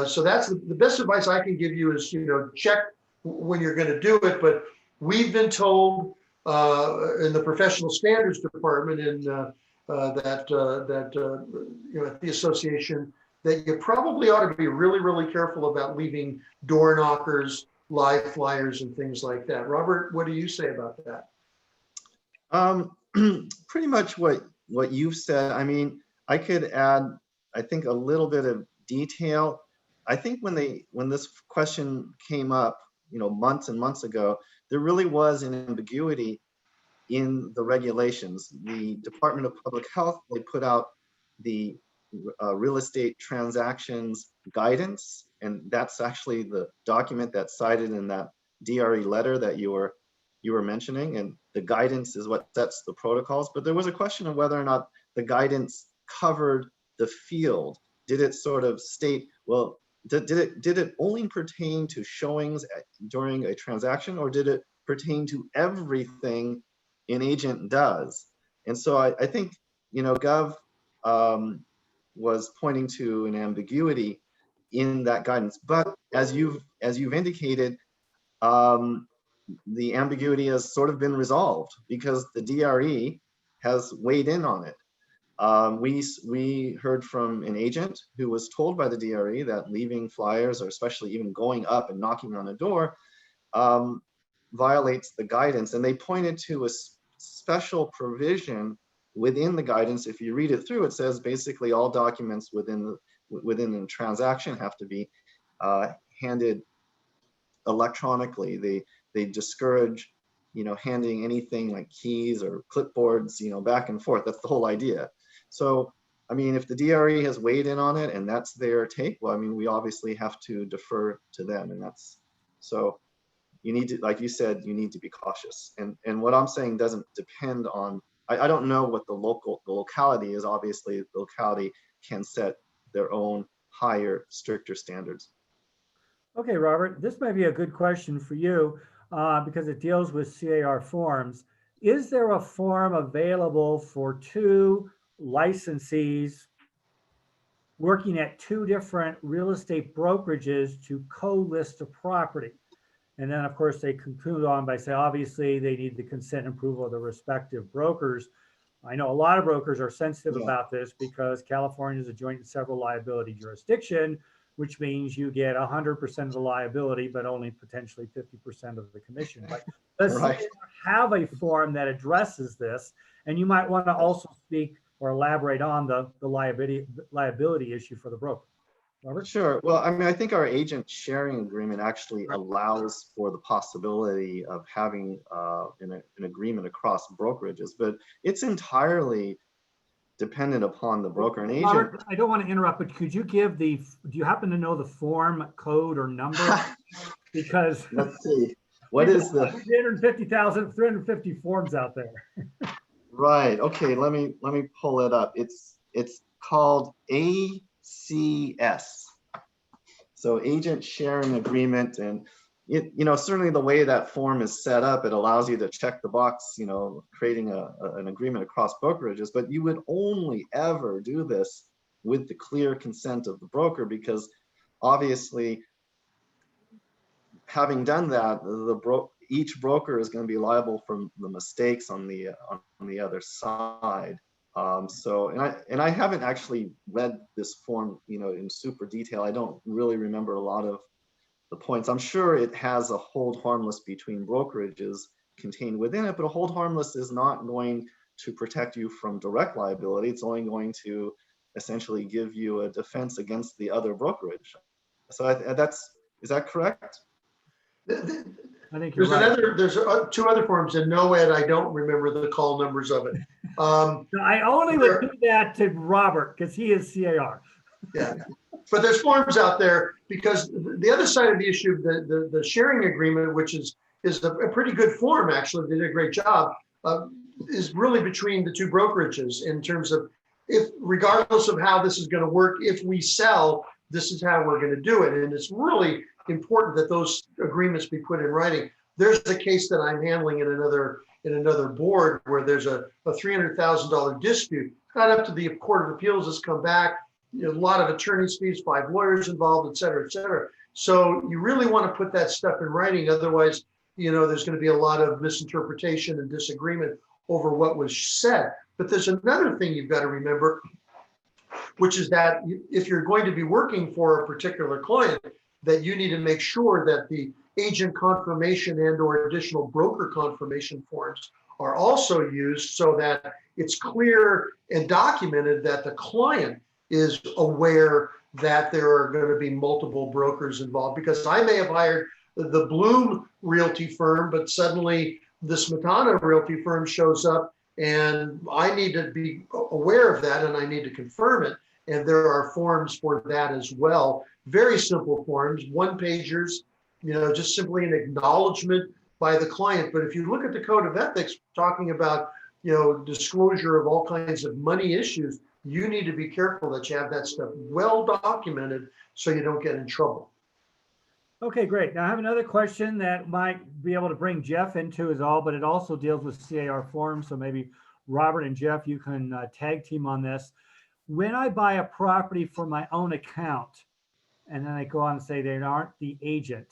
So that's the best advice I can give you is check when you're going to do it. But we've been told in the professional standards department at the association that you probably ought to be really, really careful about leaving door knockers, live flyers, and things like that. Robert, what do you say about that? Pretty much what you've said. I mean, I could add, I think, a little bit of detail. I think when this question came up, months and months ago, there really was an ambiguity in the regulations. The Department of Public Health, they put out the real estate transactions guidance, and that's actually the document that's cited in that DRE letter that you were mentioning, and the guidance is what sets the protocols. But there was a question of whether or not the guidance covered the field. Did it sort of state, well, did it only pertain to showings during a transaction, or did it pertain to everything an agent does? And so I think, you know, Gov was pointing to an ambiguity in that guidance. But as you've indicated, the ambiguity has sort of been resolved because the DRE has weighed in on it. We heard from an agent who was told by the DRE that leaving flyers, or especially even going up and knocking on a door, violates the guidance. And they pointed to a special provision within the guidance. If you read it through, it says basically all documents within the transaction have to be handed electronically. They discourage, you know, handing anything like keys or clipboards, you know, back and forth. That's the whole idea. So, I mean, if the DRE has weighed in on it and that's their take, well, I mean, we obviously have to defer to them. And that's, so you need to, like you said, you need to be cautious. And what I'm saying doesn't depend on, I don't know what the locality is. Obviously, the locality can set their own higher, stricter standards. Okay, Robert, this might be a good question for you because it deals with CAR forms. Is there a form available for two licensees working at two different real estate brokerages to co-list a property? And then, of course, they conclude on by saying, obviously, they need the consent and approval of the respective brokers. I know a lot of brokers are sensitive about this because California is a joint and several liability jurisdiction, which means you get 100% of the liability, but only potentially 50% of the commission. But let's have a form that addresses this, and you might want to also speak or elaborate on the liability issue for the broker. Robert? Sure. Well, I mean, I think our agent sharing agreement actually allows for the possibility of having an agreement across brokerages, but it's entirely dependent upon the broker and agent. Robert, I don't want to interrupt, but could you give do you happen to know the form code or number? Because let's see, what is the 350 forms out there? Right. Okay. Let me pull it up. It's called ACS. So agent sharing agreement, and it, you know, certainly the way that form is set up, it allows you to check the box, you know, creating an agreement across brokerages, but you would only ever do this with the clear consent of the broker, because obviously having done that, each broker is going to be liable for the mistakes on the other side. So, and I haven't actually read this form, you know, in super detail. I don't really remember a lot of the points. I'm sure it has a hold harmless between brokerages contained within it, but a hold harmless is not going to protect you from direct liability. It's only going to essentially give you a defense against the other brokerage. So is that correct? I think you're There's two other forms, and no, Ed, I don't remember the call numbers of it. I only would do that to Robert because he is CAR. Yeah, but there's forms out there, because the other side of the issue, the sharing agreement, which is a pretty good form, actually, they did a great job, is really between the two brokerages in terms of, if regardless of how this is going to work, if we sell, this is how we're going to do it. And it's really important that those agreements be put in writing. There's a case that I'm handling in another board where there's a $300,000 dispute. Got up to the Court of Appeals, has come back, you know, a lot of attorney's fees, 5 lawyers involved, et cetera, et cetera. So you really want to put that stuff in writing. Otherwise, you know, there's going to be a lot of misinterpretation and disagreement over what was said. But there's another thing you've got to remember, which is that if you're going to be working for a particular client, that you need to make sure that the agent confirmation and or additional broker confirmation forms are also used, so that it's clear and documented that the client is aware that there are going to be multiple brokers involved. Because I may have hired the Bloom Realty firm, but suddenly the Smetana Realty firm shows up, and I need to be aware of that and I need to confirm it. And there are forms for that as well. Very simple forms, 1-pagers, just simply an acknowledgement by the client. But if you look at the code of ethics talking about, disclosure of all kinds of money issues, you need to be careful that you have that stuff well documented so you don't get in trouble. Okay, great. Now I have another question that might be able to bring Jeff into as all, but it also deals with CAR forms. So maybe Robert and Jeff, you can tag team on this. When I buy a property for my own account, and then I go on and say they aren't the agent,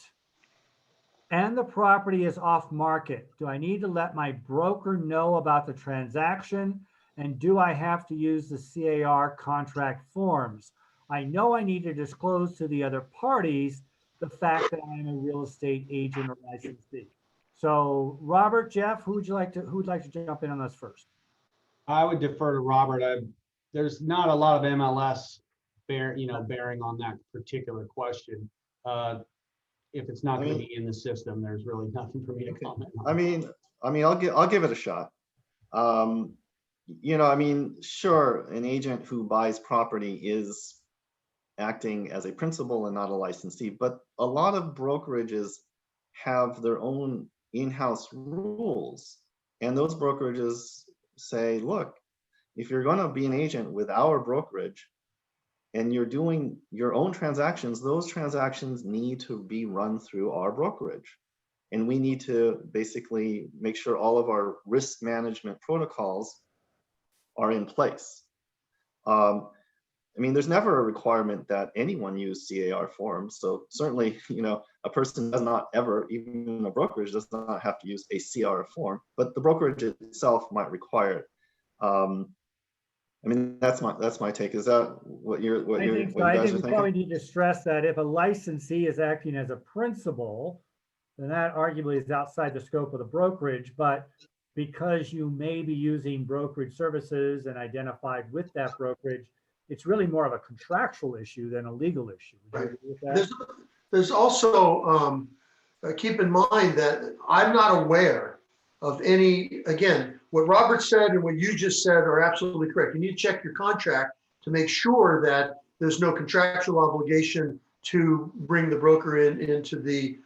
and the property is off market, do I need to let my broker know about the transaction? And do I have to use the CAR contract forms? I know I need to disclose to the other parties the fact that I'm a real estate agent or licensee. So Robert, Jeff, who would like to jump in on this first? I would defer to Robert. There's not a lot of MLS bearing on that particular question. If it's not going to be in the system, there's really nothing for me to comment on. I'll give it a shot. Sure, an agent who buys property is acting as a principal and not a licensee, but a lot of brokerages have their own in-house rules. And those brokerages say, look, if you're going to be an agent with our brokerage and you're doing your own transactions, those transactions need to be run through our brokerage. And we need to basically make sure all of our risk management protocols are in place. There's never a requirement that anyone use CAR forms. So certainly, a person does not ever, even a brokerage does not have to use a CR form, but the brokerage itself might require it. That's my take. Is that what you guys are thinking? I think we probably need to stress that if a licensee is acting as a principal, then that arguably is outside the scope of the brokerage. But because you may be using brokerage services and identified with that brokerage, it's really more of a contractual issue than a legal issue. Would you agree with that? There's also, keep in mind that I'm not aware of any, again, what Robert said and what you just said are absolutely correct. You need to check your contract to make sure that there's no contractual obligation to bring the broker into the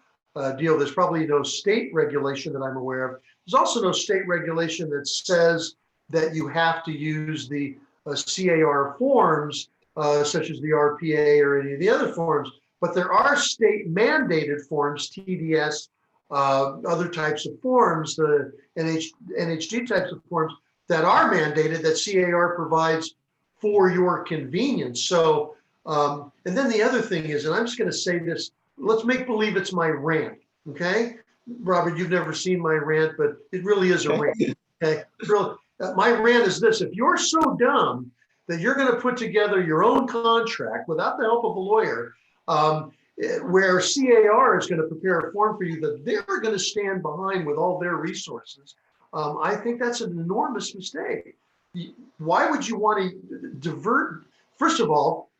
deal. There's probably no state regulation that I'm aware of. There's also no state regulation that says that you have to use the CAR forms, such as the RPA or any of the other forms, but there are state mandated forms, TDS, other types of forms, the NHG types of forms that are mandated that CAR provides for your convenience. So, and then the other thing is, and I'm just going to say this, let's make believe it's my rant, okay? Robert, you've never seen my rant, but it really is a rant, okay? Really, my rant is this: if you're so dumb that you're going to put together your own contract without the help of a lawyer, where CAR is going to prepare a form for you that they're going to stand behind with all their resources, I think that's an enormous mistake. Why would you want to divert? First of all,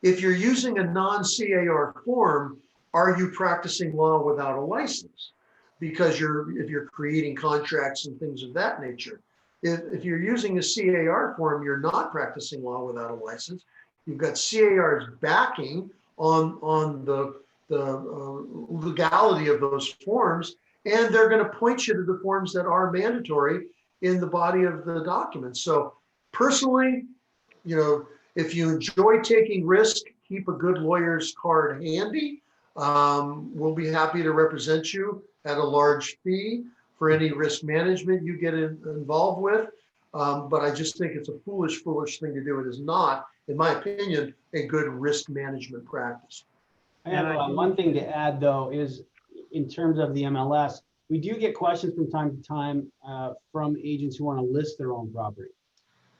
if you're using a non-CAR form, are you practicing law without a license? Because if you're creating contracts and things of that nature. If you're using a CAR form, you're not practicing law without a license. You've got CAR's backing on the legality of those forms, and they're going to point you to the forms that are mandatory in the body of the document. So personally, if you enjoy taking risk, keep a good lawyer's card handy. We'll be happy to represent you at a large fee for any risk management you get involved with. But I just think it's a foolish thing to do. It is not, in my opinion, a good risk management practice. I have one thing to add, though, is in terms of the MLS, we do get questions from time to time from agents who want to list their own property.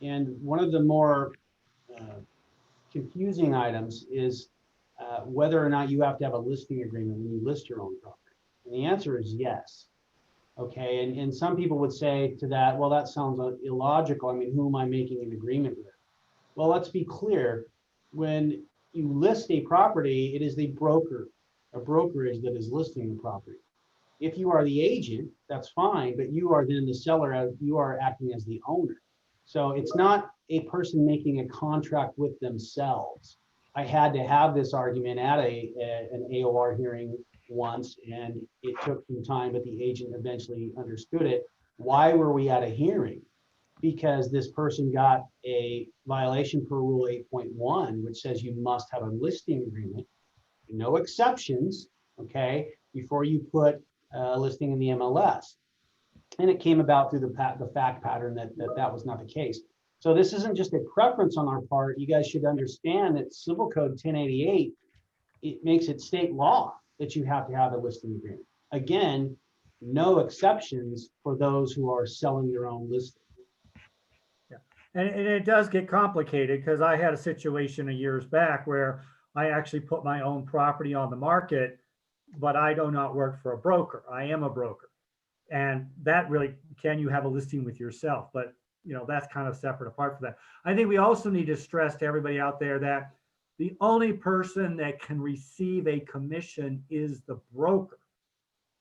And one of the more confusing items is whether or not you have to have a listing agreement when you list your own property. And the answer is yes. Okay, and some people would say to that, well, that sounds illogical. I mean, who am I making an agreement with? Well, let's be clear. When you list a property, it is the broker, a brokerage that is listing the property. If you are the agent, that's fine, but you are then the seller, as you are acting as the owner. So it's not a person making a contract with themselves. I had to have this argument at an AOR hearing once, and it took some time, but the agent eventually understood it. Why were we at a hearing? Because this person got a violation per Rule 8.1, which says you must have a listing agreement, no exceptions, okay, before you put a listing in the MLS. And it came about through the fact pattern that was not the case. So this isn't just a preference on our part. You guys should understand that Civil Code 1088, it makes it state law that you have to have a listing agreement. Again, no exceptions for those who are selling their own listing. And it does get complicated because I had a situation a years back where I actually put my own property on the market, but I do not work for a broker. I am a broker. And that really, can you have a listing with yourself? But you know, that's kind of separate apart from that. I think we also need to stress to everybody out there that the only person that can receive a commission is the broker.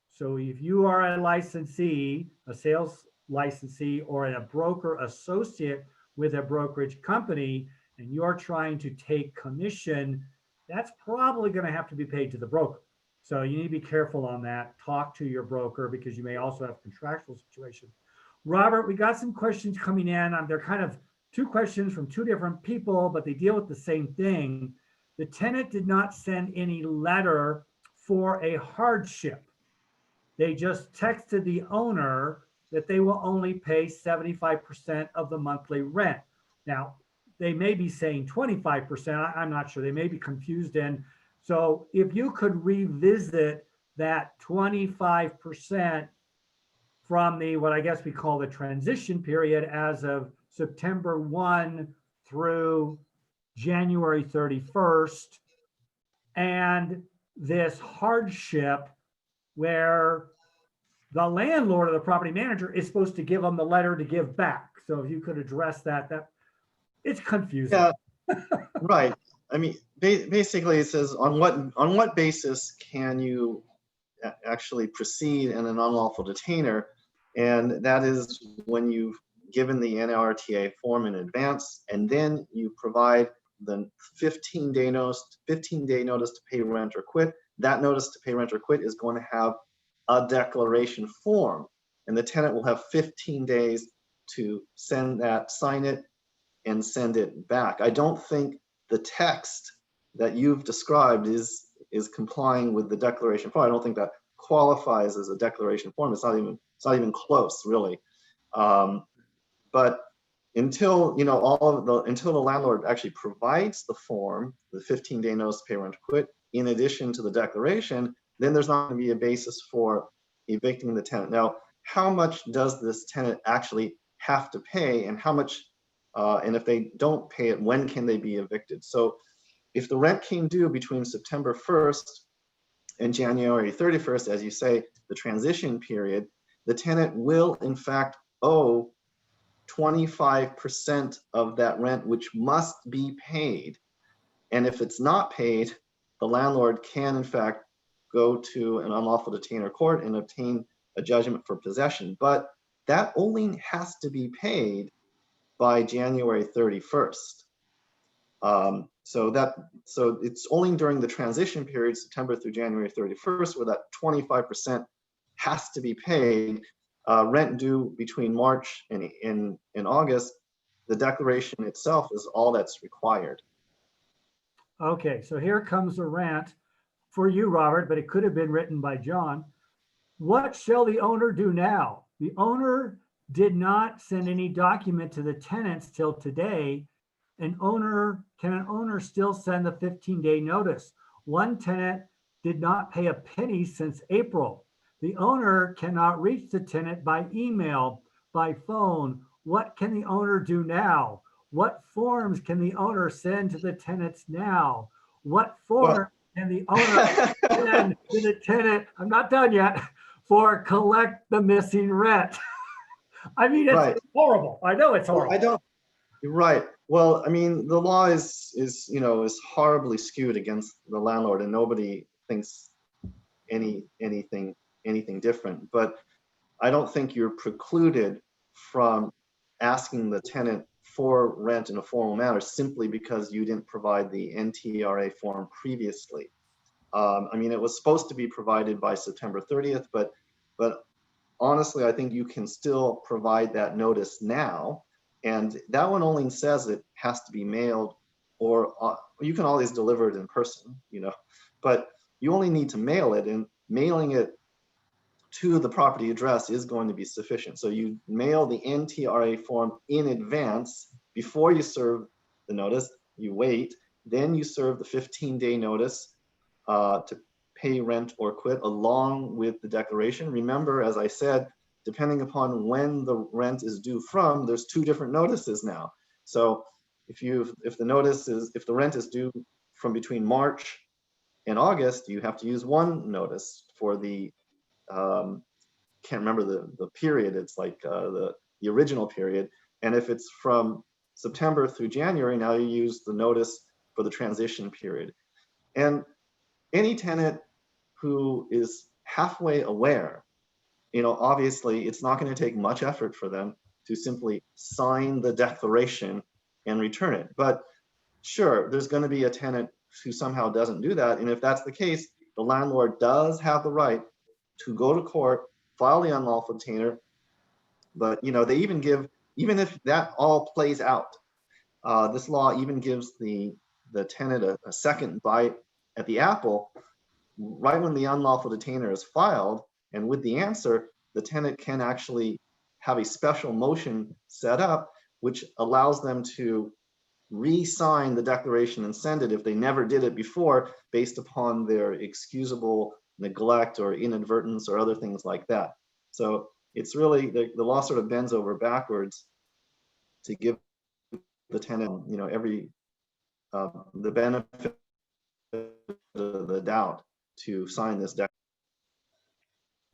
So if you are a licensee, a sales licensee, or a broker associate with a brokerage company, and you're trying to take commission, that's probably going to have to be paid to the broker. So you need to be careful on that. Talk to your broker because you may also have contractual situation. Robert, we got some questions coming in. They're kind of two questions from two different people, but they deal with the same thing. The tenant did not send any letter for a hardship. They just texted the owner that they will only pay 75% of the monthly rent. Now, they may be saying 25%. I'm not sure. They may be confused. And so if you could revisit that 25% from the, what I guess we call the transition period as of September 1 through January 31st, and this hardship where the landlord or the property manager is supposed to give them the letter to give back. So if you could address that, it's confusing. Yeah, right. I mean, basically it says on what basis can you actually proceed in an unlawful detainer? And that is when you've given the NRTA form in advance, and then you provide the 15-day notice to pay rent or quit. That notice to pay rent or quit is going to have a declaration form, and the tenant will have 15 days to sign it, and send it back. I don't think the text that you've described is complying with the declaration form. I don't think that qualifies as a declaration form. It's not even close, really. But until until the landlord actually provides the form, the 15-day notice to pay rent or quit, in addition to the declaration, then there's not going to be a basis for evicting the tenant. Now, how much does this tenant actually have to pay, and how much, and if they don't pay it, when can they be evicted? So if the rent came due between September 1st and January 31st, as you say, the transition period, the tenant will in fact owe 25% of that rent, which must be paid. And if it's not paid, the landlord can in fact go to an unlawful detainer court and obtain a judgment for possession. But that only has to be paid by January 31st. So it's only during the transition period, September through January 31st, where that 25% has to be paid. Rent due between March and in August, the declaration itself is all that's required. Okay, so here comes a rant for you, Robert, but it could have been written by John. What shall the owner do now? The owner did not send any document to the tenants till today. Can an owner still send the 15-day notice? One tenant did not pay a penny since April. The owner cannot reach the tenant by email, by phone. What can the owner do now? What forms can the owner send to the tenants now? What form can the owner send to the tenant? I'm not done yet. For collect the missing rent. I mean, it's horrible. I know it's horrible. You're right. Well, I mean, the law is horribly skewed against the landlord, and nobody thinks anything different. But I don't think you're precluded from asking the tenant for rent in a formal manner simply because you didn't provide the NTRA form previously. I mean, it was supposed to be provided by September 30th, but honestly, I think you can still provide that notice now. And that one only says it has to be mailed, or you can always deliver it in person, but you only need to mail it, and mailing it to the property address is going to be sufficient. So you mail the NTRA form in advance before you serve the notice, you wait, then you serve the 15-day notice to pay rent or quit along with the declaration. Remember, as I said, depending upon when the rent is due from, there's 2 different notices now. So if the rent is due from between March and August, you have to use 1 notice for the can't remember the period. It's like the original period. And if it's from September through January, now you use the notice for the transition period. And any tenant who is halfway aware, obviously it's not going to take much effort for them to simply sign the declaration and return it. But sure, there's going to be a tenant who somehow doesn't do that. And if that's the case, the landlord does have the right to go to court, file the unlawful detainer. But they even if that all plays out, this law even gives the tenant a second bite at the apple. Right when the unlawful detainer is filed, and with the answer, the tenant can actually have a special motion set up, which allows them to re-sign the declaration and send it if they never did it before, based upon their excusable neglect or inadvertence or other things like that. So it's really, the law sort of bends over backwards to give the tenant, every the benefit of the doubt to sign this declaration.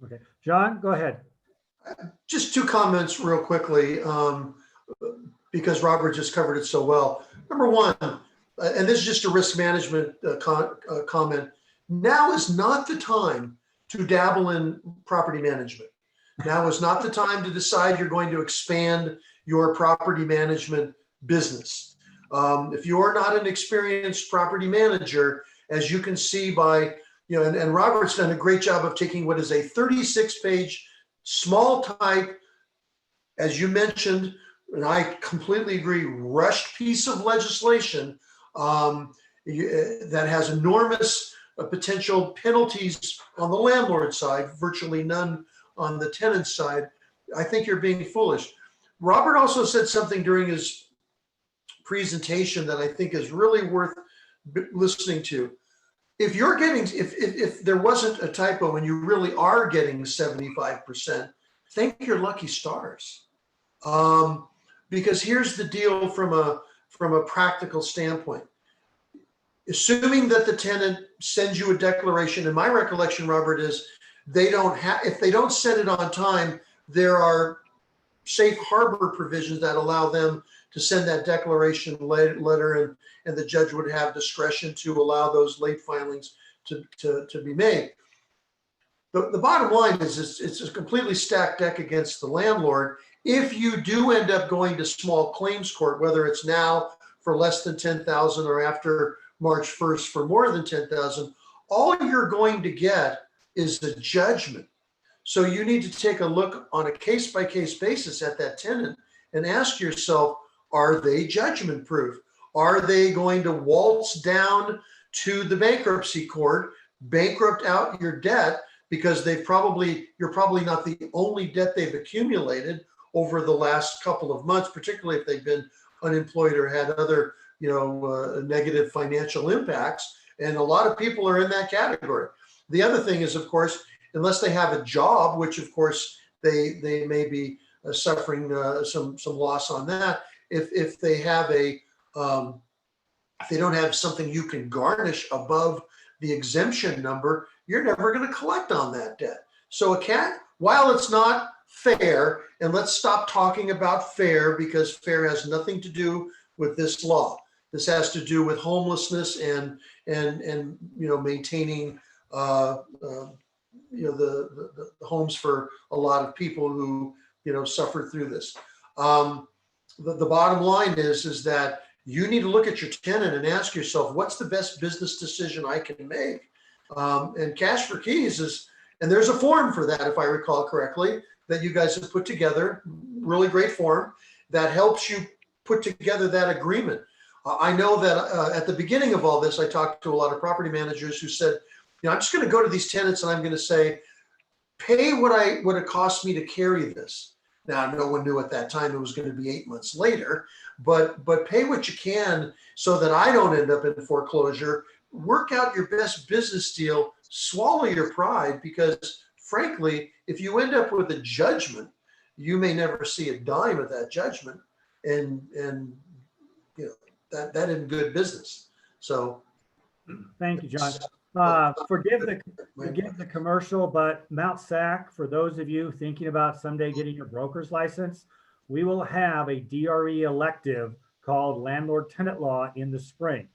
Okay, John, go ahead. Just 2 comments real quickly, because Robert just covered it so well. Number 1, and this is just a risk management comment. Now is not the time to dabble in property management. Now is not the time to decide you're going to expand your property management business. If you are not an experienced property manager, as you can see by, and Robert's done a great job of taking what is a 36-page, small type, as you mentioned, and I completely agree, rushed piece of legislation that has enormous potential penalties on the landlord side, virtually none on the tenant side. I think you're being foolish. Robert also said something during his presentation that I think is really worth listening to. If you're getting, if there wasn't a typo and you really are getting 75%, thank your lucky stars. Because here's the deal from a practical standpoint. Assuming that the tenant sends you a declaration, and my recollection, Robert, is if they don't send it on time, there are safe harbor provisions that allow them to send that declaration letter, and the judge would have discretion to allow those late filings to be made. The bottom line is it's a completely stacked deck against the landlord. If you do end up going to small claims court, whether it's now for less than 10,000 or after March 1st for more than 10,000, all you're going to get is the judgment. So you need to take a look on a case-by-case basis at that tenant and ask yourself, are they judgment proof? Are they going to waltz down to the bankruptcy court, bankrupt out your debt, because you're probably not the only debt they've accumulated over the last couple of months, particularly if they've been unemployed or had other negative financial impacts. And a lot of people are in that category. The other thing is, of course, unless they have a job, which of course they may be suffering some loss on that. If they have if they don't have something you can garnish above the exemption number, you're never going to collect on that debt. So while it's not fair, and let's stop talking about fair, because fair has nothing to do with this law. This has to do with homelessness and maintaining the homes for a lot of people who suffer through this. The bottom line is that you need to look at your tenant and ask yourself, what's the best business decision I can make And cash for keys is, and there's a form for that, if I recall correctly, that you guys have put together, really great form that helps you put together that agreement. I know that at the beginning of all this, I talked to a lot of property managers who said, you know, I'm just going to go to these tenants and I'm going to say, pay what it costs me to carry this. Now, no one knew at that time it was going to be 8 months later, but pay what you can so that I don't end up in foreclosure. Work out your best business deal, swallow your pride, because frankly, if you end up with a judgment, you may never see a dime of that judgment, and you know that isn't good business. So, Thank you, John. Forgive the commercial, but Mount Sac, for those of you thinking about someday getting your broker's license, we will have a DRE elective called Landlord Tenant Law in the spring.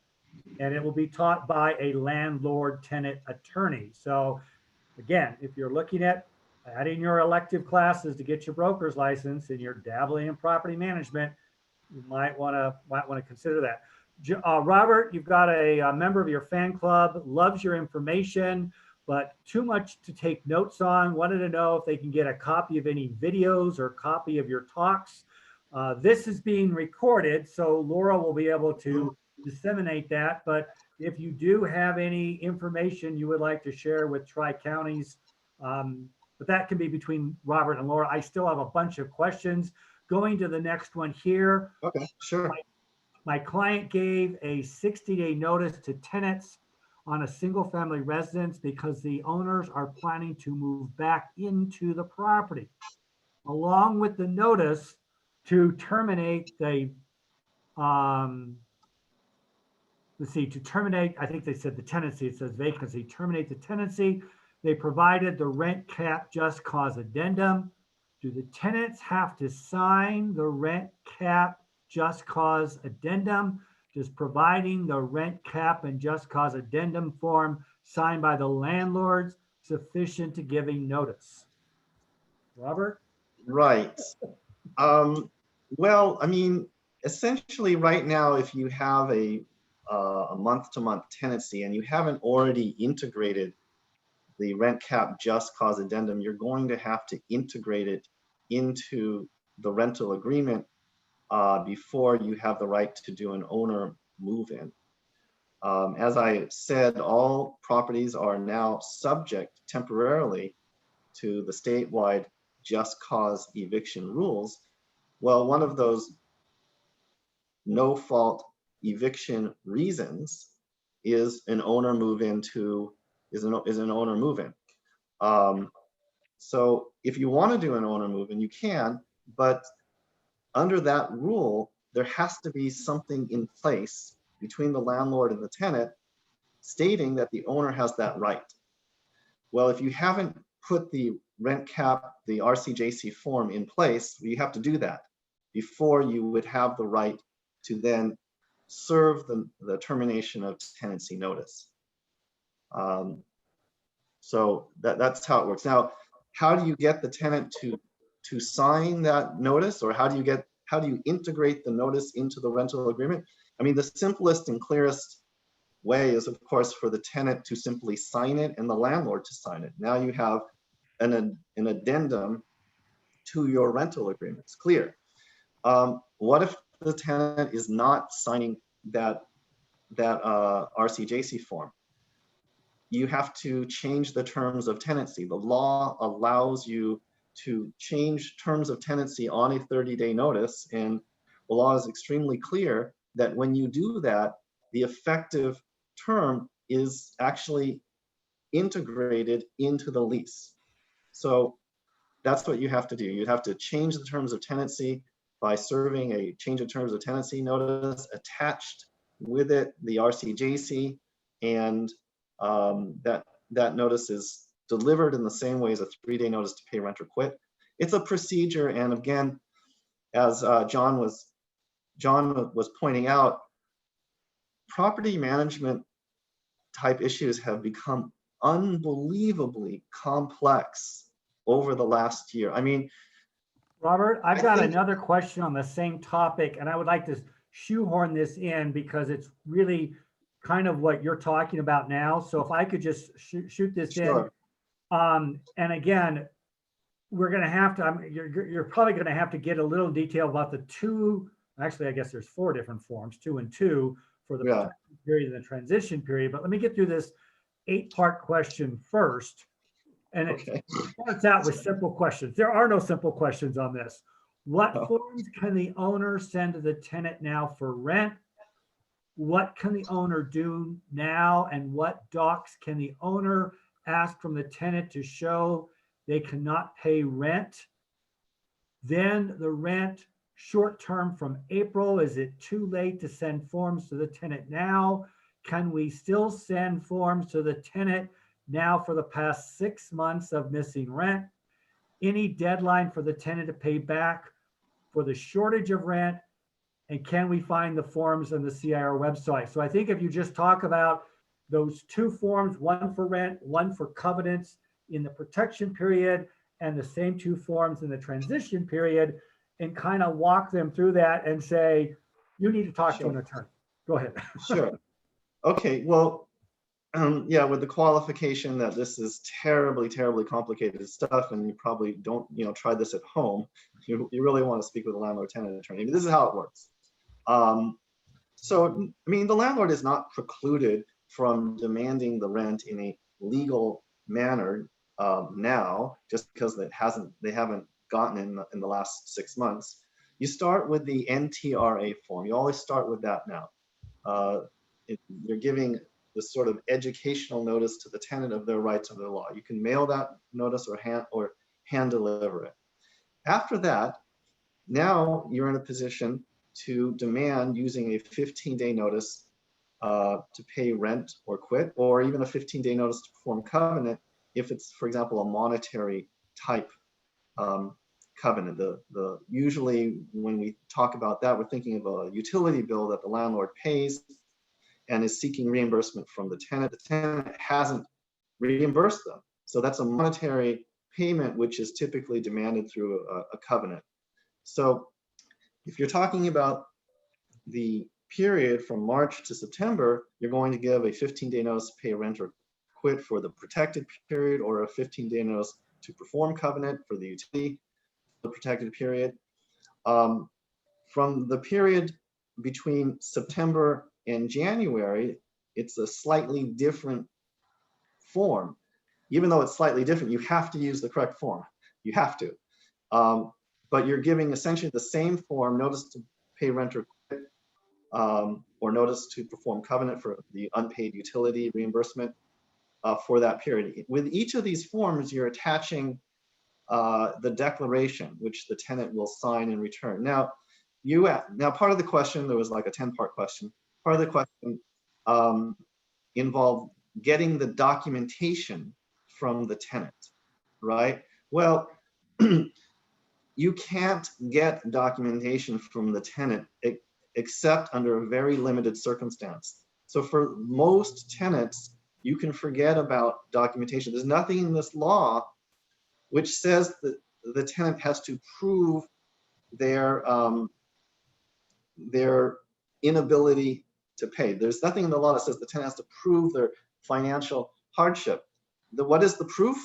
And it will be taught by a landlord tenant attorney. So again, if you're looking at adding your elective classes to get your broker's license and you're dabbling in property management, you might want to consider that. Robert, you've got a member of your fan club, loves your information, but too much to take notes on. Wanted to know if they can get a copy of any videos or copy of your talks. This is being recorded, so Laura will be able to disseminate that. But if you do have any information you would like to share with Tri-Counties, but that can be between Robert and Laura. I still have a bunch of questions. Going to the next one here. Okay, sure. My client gave a 60-day notice to tenants on a single family residence because the owners are planning to move back into the property, along with the notice to terminate the, to terminate, I think they said the tenancy, it says vacancy, terminate the tenancy. They provided the rent cap just cause addendum. Do the tenants have to sign the rent cap just cause addendum? Does providing the rent cap and just cause addendum form signed by the landlords sufficient to giving notice? Robert? Right. Well, I mean, essentially right now, if you have a month-to-month tenancy and you haven't already integrated the rent cap just cause addendum, you're going to have to integrate it into the rental agreement before you have the right to do an owner move-in. As I said, all properties are now subject temporarily to the statewide just cause eviction rules. Well, one of those no fault eviction reasons is an owner move-in is an owner move-in. So if you want to do an owner move-in, you can, but under that rule, there has to be something in place between the landlord and the tenant stating that the owner has that right. Well, if you haven't put the rent cap, the RCJC form in place, you have to do that before you would have the right to then serve the termination of tenancy notice. So that's how it works. Now, how do you get the tenant to sign that notice, or how do you integrate the notice into the rental agreement? I mean, the simplest and clearest way is, of course, for the tenant to simply sign it and the landlord to sign it. Now you have an addendum to your rental agreement. It's clear. What if the tenant is not signing that RCJC form? You have to change the terms of tenancy. The law allows you to change terms of tenancy on a 30-day notice, and the law is extremely clear that when you do that, the effective term is actually integrated into the lease. So that's what you have to do. You have to change the terms of tenancy by serving a change of terms of tenancy notice, attached with it the RCJC, and that notice is delivered in the same way as a 3-day notice to pay rent or quit. It's a procedure, and again, as John was pointing out, property management type issues have become unbelievably complex over the last year. I mean, Robert, I've got another question on the same topic, and I would like to shoehorn this in because it's really kind of what you're talking about now. So if I could just shoot this in. Sure. And again, we're going to have to, you're probably going to have to get a little detail about the two, actually, I guess there's 4 different forms, 2 and 2 for the Yeah. protection period and the transition period. But let me get through this 8-part question first. And Okay. it starts out with simple questions. There are no simple questions on this. What Oh. forms can the owner send to the tenant now for rent? What can the owner do now? And what docs can the owner ask from the tenant to show they cannot pay rent? Then the rent short term from April, is it too late to send forms to the tenant now? Can we still send forms to the tenant now for the past 6 months of missing rent? Any deadline for the tenant to pay back for the shortage of rent? And can we find the forms on the CIR website? So I think if you just talk about those 2 forms, one for rent, one for covenants in the protection period, and the same 2 forms in the transition period, and kind of walk them through that and say, you need to talk to an attorney. Go ahead. Sure. Okay, well, yeah, with the qualification that this is terribly, terribly complicated stuff, and you probably don't, try this at home. You really want to speak with a landlord-tenant attorney. This is how it works. So, I mean, the landlord is not precluded from demanding the rent in a legal manner now, just because they haven't gotten in the last 6 months. You start with the NTRA form. You always start with that now. You're giving this sort of educational notice to the tenant of their rights under the law. You can mail that notice or hand deliver it. After that, now you're in a position to demand using a 15-day notice to pay rent or quit, or even a 15-day notice to perform covenant if it's, for example, a monetary type covenant. Usually when we talk about that, we're thinking of a utility bill that the landlord pays and is seeking reimbursement from the tenant. The tenant hasn't reimbursed them. So that's a monetary payment, which is typically demanded through a covenant. So if you're talking about the period from March to September, you're going to give a 15-day notice to pay rent or quit for the protected period, or a 15-day notice to perform covenant for the utility, the protected period. From the period between September and January, it's a slightly different form. Even though it's slightly different, you have to use the correct form. You have to. But you're giving essentially the same form, notice to pay rent or quit, or notice to perform covenant for the unpaid utility reimbursement for that period. With each of these forms, you're attaching the declaration, which the tenant will sign and return. Now, part of the question, there was like a 10-part question. Part of the question involved getting the documentation from the tenant, right? Well, you can't get documentation from the tenant except under a very limited circumstance. So for most tenants, you can forget about documentation. There's nothing in this law which says that the tenant has to prove their inability to pay. There's nothing in the law that says the tenant has to prove their financial hardship. What is the proof?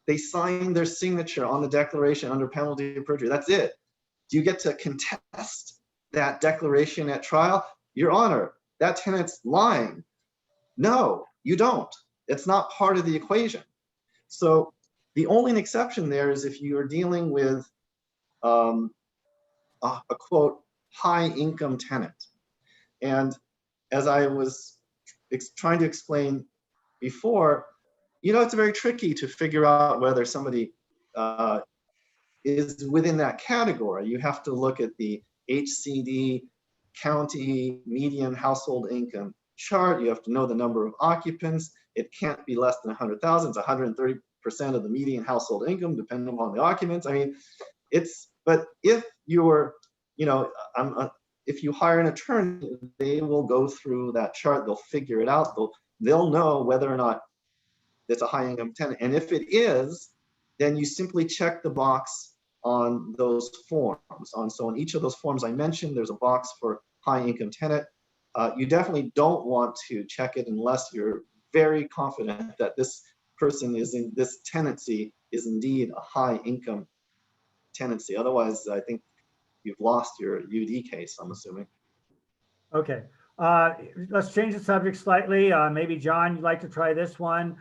They sign their signature on the declaration under penalty of perjury. That's it. Do you get to contest that declaration at trial? Your Honor, that tenant's lying. No, you don't. It's not part of the equation. So the only exception there is if you are dealing with a quote, high income tenant. And as I was trying to explain before, it's very tricky to figure out whether somebody is within that category. You have to look at the HCD county median household income chart. You have to know the number of occupants. It can't be less than 100,000. It's 130% of the median household income, depending upon the occupants. I mean, but if you're, if you hire an attorney, they will go through that chart. They'll figure it out. They'll know whether or not it's a high income tenant. And if it is, then you simply check the box on those forms. So on each of those forms I mentioned, there's a box for high income tenant. you definitely don't want to check it unless you're very confident that this person is in this tenancy is indeed a high income tenancy. Otherwise, I think you've lost your UD case, I'm assuming. Okay, let's change the subject slightly. Maybe John, you'd like to try this one.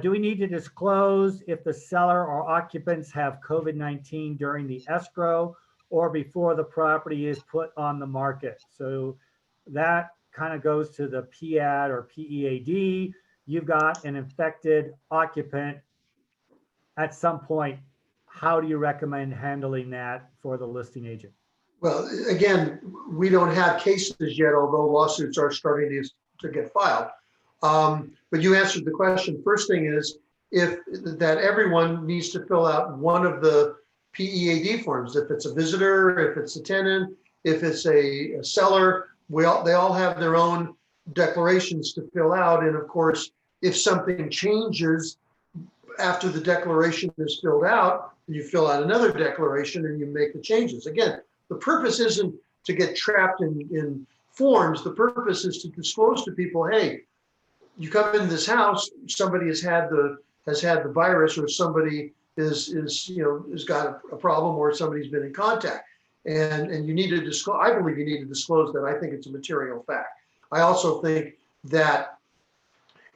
Do we need to disclose if the seller or occupants have COVID-19 during the escrow or before the property is put on the market? So that kind of goes to the PAD or PEAD. You've got an infected occupant at some point. How do you recommend handling that for the listing agent? Well, again, we don't have cases yet, although lawsuits are starting to get filed. But you answered the question. First thing is that everyone needs to fill out one of the PEAD forms. If it's a visitor, if it's a tenant, if it's a seller, they all have their own declarations to fill out. And of course, if something changes after the declaration is filled out, you fill out another declaration and you make the changes. Again, the purpose isn't to get trapped in forms. The purpose is to disclose to people, hey, you come in this house, somebody has had the virus, or somebody has got a problem, or somebody's been in contact, and you need to disclose. I believe you need to disclose that. I think it's a material fact. I also think that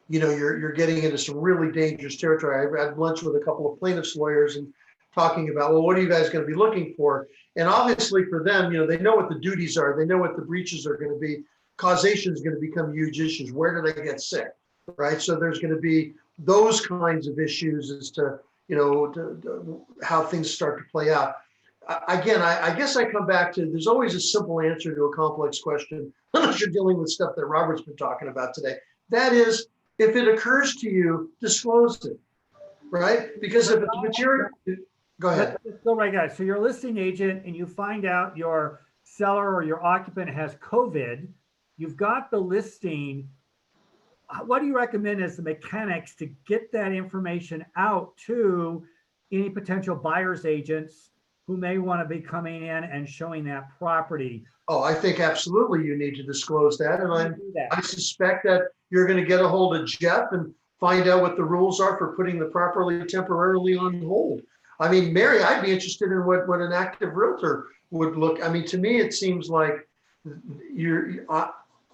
you're getting into some really dangerous territory. I had lunch with a couple of plaintiffs' lawyers and talking about, well, what are you guys going to be looking for? And obviously for them, they know what the duties are. They know what the breaches are going to be. Causation is going to become huge issues. Where do they get sick, right? So there's going to be those kinds of issues as to, how things start to play out. Again, I guess I come back to, there's always a simple answer to a complex question, unless you're dealing with stuff that Robert's been talking about today. That is, if it occurs to you, disclose it, right? Because if it's material, go ahead. Let's go right, guys. So you're a listing agent and you find out your seller or your occupant has COVID. You've got the listing. What do you recommend as the mechanics to get that information out to any potential buyer's agents who may want to be coming in and showing that property? Oh, I think absolutely you need to disclose that. And I suspect that you're going to get a hold of Jeff and find out what the rules are for putting the property temporarily on hold. I mean, Mary, I'd be interested in what an active realtor would look. I mean, to me, it seems like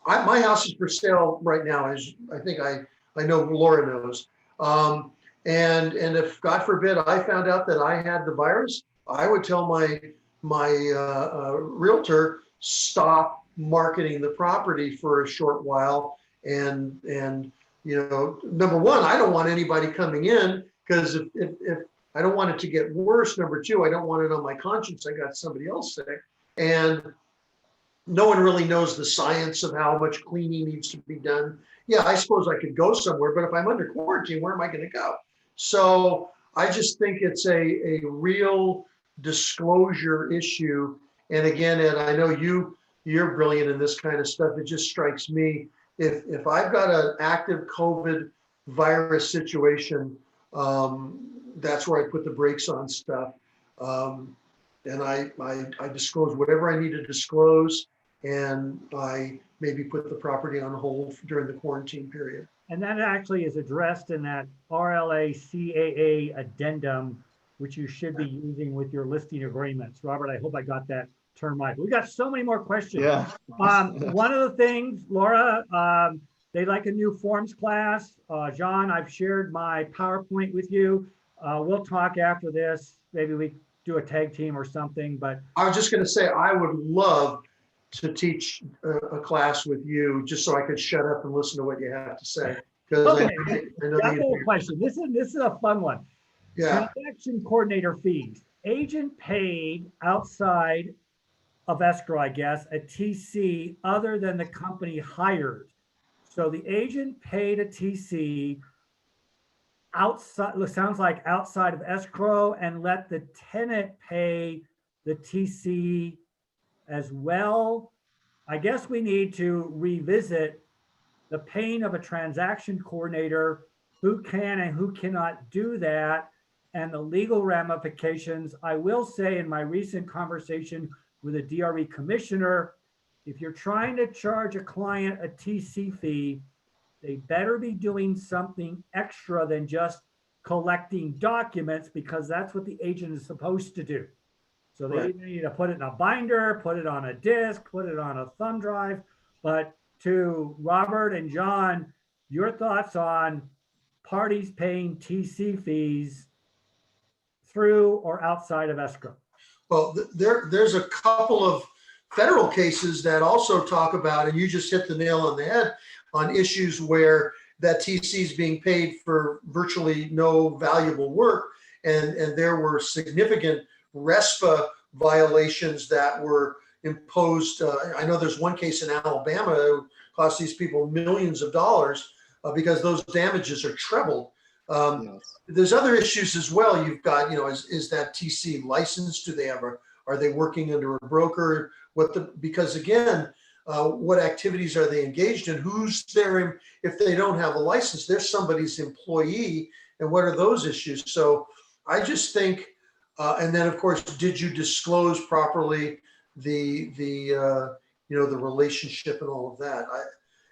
my house is for sale right now, as I think I know Laura knows. And if God forbid I found out that I had the virus, I would tell my realtor, stop marketing the property for a short while. And number one, I don't want anybody coming in, because if I don't want it to get worse. Number two, I don't want it on my conscience I got somebody else sick. And no one really knows the science of how much cleaning needs to be done. Yeah, I suppose I could go somewhere, but if I'm under quarantine, where am I going to go? So I just think it's a real disclosure issue. And again, Ed, I know you're brilliant in this kind of stuff. It just strikes me, if I've got an active COVID virus situation, that's where I put the brakes on stuff. And I disclose whatever I need to disclose, and I maybe put the property on hold during the quarantine period. And that actually is addressed in that RLA CAA addendum, which you should be using with your listing agreements. Robert, I hope I got that term right. We got so many more questions. Yeah. One of the things, Laura, they like a new forms class. John, I've shared my PowerPoint with you. We'll talk after this. Maybe we do a tag team or something, but. I was just going to say, I would love to teach a class with you, just so I could shut up and listen to what you have to say. Okay, I know that's a question. This is a fun one. Yeah. Transaction coordinator fees. Agent paid outside of escrow, I guess, a TC other than the company hired. So the agent paid a TC outside, sounds like outside of escrow, and let the tenant pay the TC as well. I guess we need to revisit the paying of a transaction coordinator, who can and who cannot do that, and the legal ramifications. I will say, in my recent conversation with a DRE commissioner, If you're trying to charge a client a TC fee, they better be doing something extra than just collecting documents, because that's what the agent is supposed to do. So they Right. either need to put it in a binder, put it on a disk, put it on a thumb drive. But to Robert and John, your thoughts on parties paying TC fees through or outside of escrow? Well, there's a couple of federal cases that also talk about, and you just hit the nail on the head, on issues where that TC is being paid for virtually no valuable work. And there were significant RESPA violations that were imposed. I know there's one case in Alabama that cost these people millions of dollars because those damages are trebled. Yes. There's other issues as well. You've got, is that TC licensed? Do they have are they working under a broker? Because again, what activities are they engaged in? Who's there? If they don't have a license, they're somebody's employee. And what are those issues? So I just think, and then of course, did you disclose properly the relationship and all of that?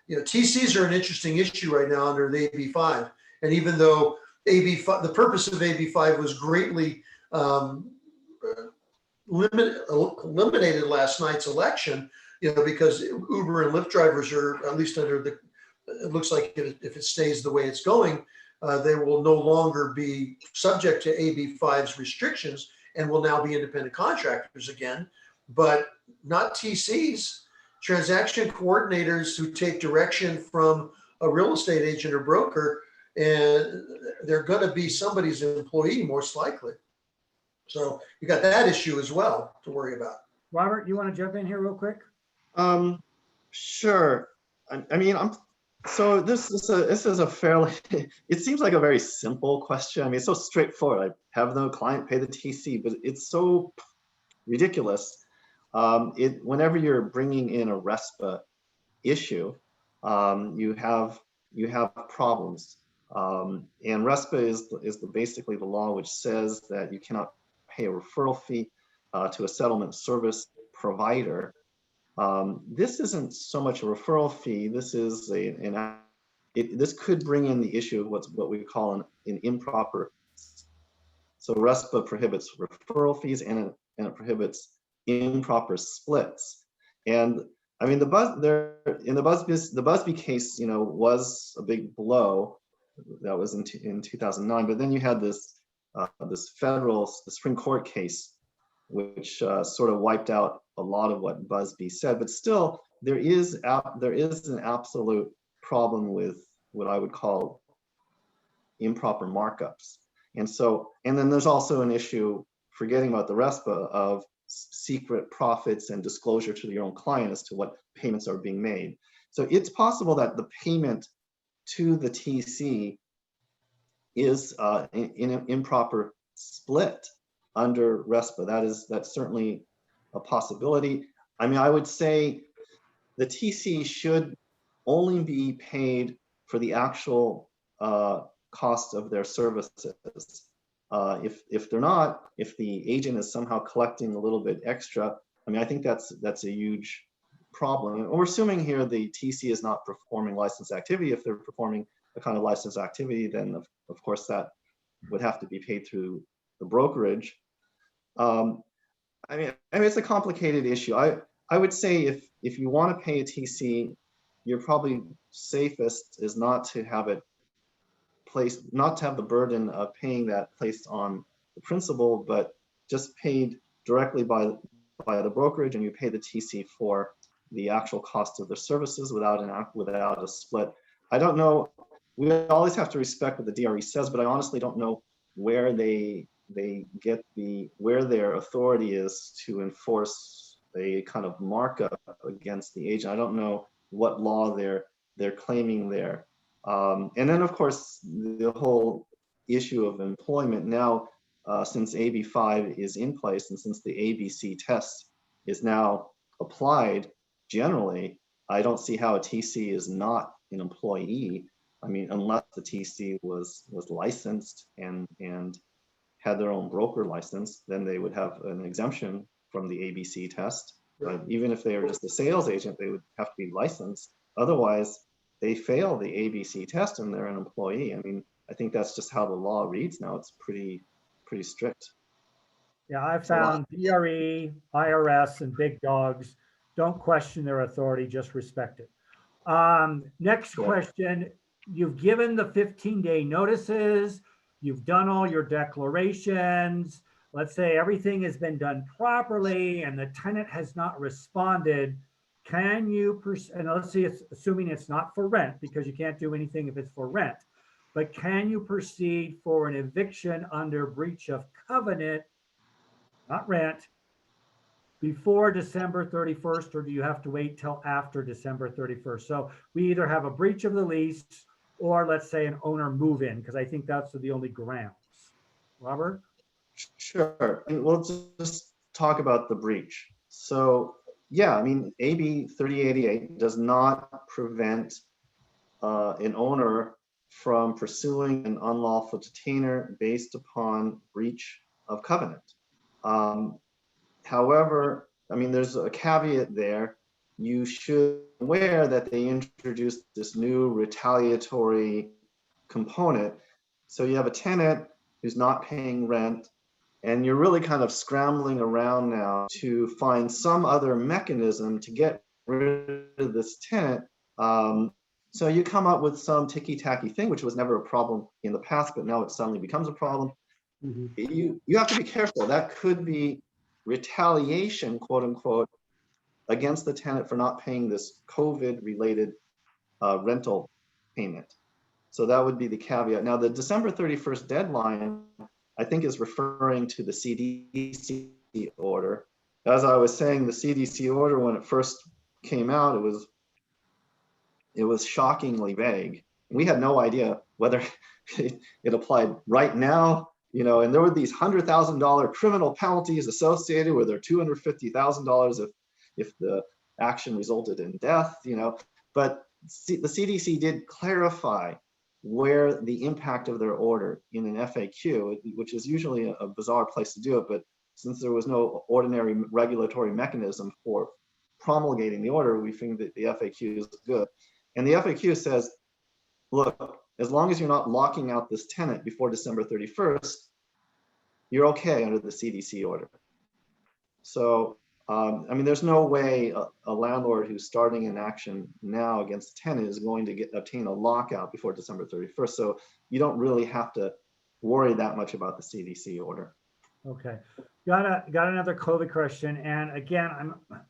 TCs are an interesting issue right now under the AB5. And even though AB5, the purpose of AB5 was greatly eliminated last night's election, because Uber and Lyft drivers are, at least under it looks like if it stays the way it's going, they will no longer be subject to AB5's restrictions and will now be independent contractors again, but not TCs. Transaction coordinators who take direction from a real estate agent or broker, and they're going to be somebody's employee most likely. So you got that issue as well to worry about. Robert, you want to jump in here real quick? Sure. I mean, so this is a fairly, it seems like a very simple question. I mean, it's so straightforward. I have no client pay the TC, but it's so ridiculous. Whenever you're bringing in a RESPA issue, you have problems. And RESPA is basically the law which says that you cannot pay a referral fee to a settlement service provider. This isn't so much a referral fee. This is this could bring in the issue of what we call an improper. So RESPA prohibits referral fees and it prohibits improper splits. And I mean, the Busby case, was a big blow. That was in 2009. But then you had this the Supreme Court case, which sort of wiped out a lot of what Busby said. But still, there is an absolute problem with what I would call improper markups. And then there's also an issue, forgetting about the RESPA, of secret profits and disclosure to your own client as to what payments are being made. So it's possible that the payment to the TC is in an improper split under RESPA. That's certainly a possibility. I mean, I would say the TC should only be paid for the actual cost of their services. If they're not, if the agent is somehow collecting a little bit extra, I mean, I think that's a huge problem. And we're assuming here the TC is not performing licensed activity. If they're performing a kind of licensed activity, then of course that would have to be paid through the brokerage. I mean, it's a complicated issue. I would say if you want to pay a TC, you're probably safest is not to have it placed, not to have the burden of paying that placed on the principal, but just paid directly by the brokerage, and you pay the TC for the actual cost of the services without a split. I don't know. We always have to respect what the DRE says, but I honestly don't know where they get where their authority is to enforce a kind of markup against the agent. I don't know what law they're claiming there. And then of course the whole issue of employment now, since AB5 is in place and since the ABC test is now applied generally, I don't see how a TC is not an employee. I mean, unless the TC was licensed and had their own broker license, then they would have an exemption from the ABC test. Even if they are just a sales agent, they would have to be licensed. Otherwise, they fail the ABC test and they're an employee. I mean, I think that's just how the law reads now. It's pretty strict. Yeah, I found DRE, IRS, and big dogs don't question their authority, just respect it. Next Sure. question. You've given the 15-day notices. You've done all your declarations. Let's say everything has been done properly and the tenant has not responded. Can you, and let's see, it's assuming it's not for rent because you can't do anything if it's for rent, but can you proceed for an eviction under breach of covenant, not rent, before December 31st, or do you have to wait till after December 31st? So we either have a breach of the lease or let's say an owner move in, because I think that's the only grounds. Robert? Sure. And we'll just talk about the breach. So yeah, I mean, AB 3088 does not prevent an owner from pursuing an unlawful detainer based upon breach of covenant. However, I mean, there's a caveat there. You should be aware that they introduced this new retaliatory component. So you have a tenant who's not paying rent, and you're really kind of scrambling around now to find some other mechanism to get rid of this tenant. So you come up with some ticky-tacky thing, which was never a problem in the past, but now it suddenly becomes a problem. You have to be careful. That could be retaliation, quote unquote, against the tenant for not paying this COVID-related rental payment. So that would be the caveat. Now, the December 31st deadline, I think, is referring to the CDC order. As I was saying, the CDC order, when it first came out, it was shockingly vague. We had no idea whether it applied right now, you know, and there were these $100,000 criminal penalties associated with their $250,000 if the action resulted in death, you know. But the CDC did clarify where the impact of their order in an FAQ, which is usually a bizarre place to do it, but since there was no ordinary regulatory mechanism for promulgating the order, we think that the FAQ is good. And the FAQ says, look, as long as you're not locking out this tenant before December 31st, you're okay under the CDC order. So, I mean, there's no way a landlord who's starting an action now against a tenant is going to obtain a lockout before December 31st. So you don't really have to worry that much about the CDC order. Okay, got another COVID question, and again,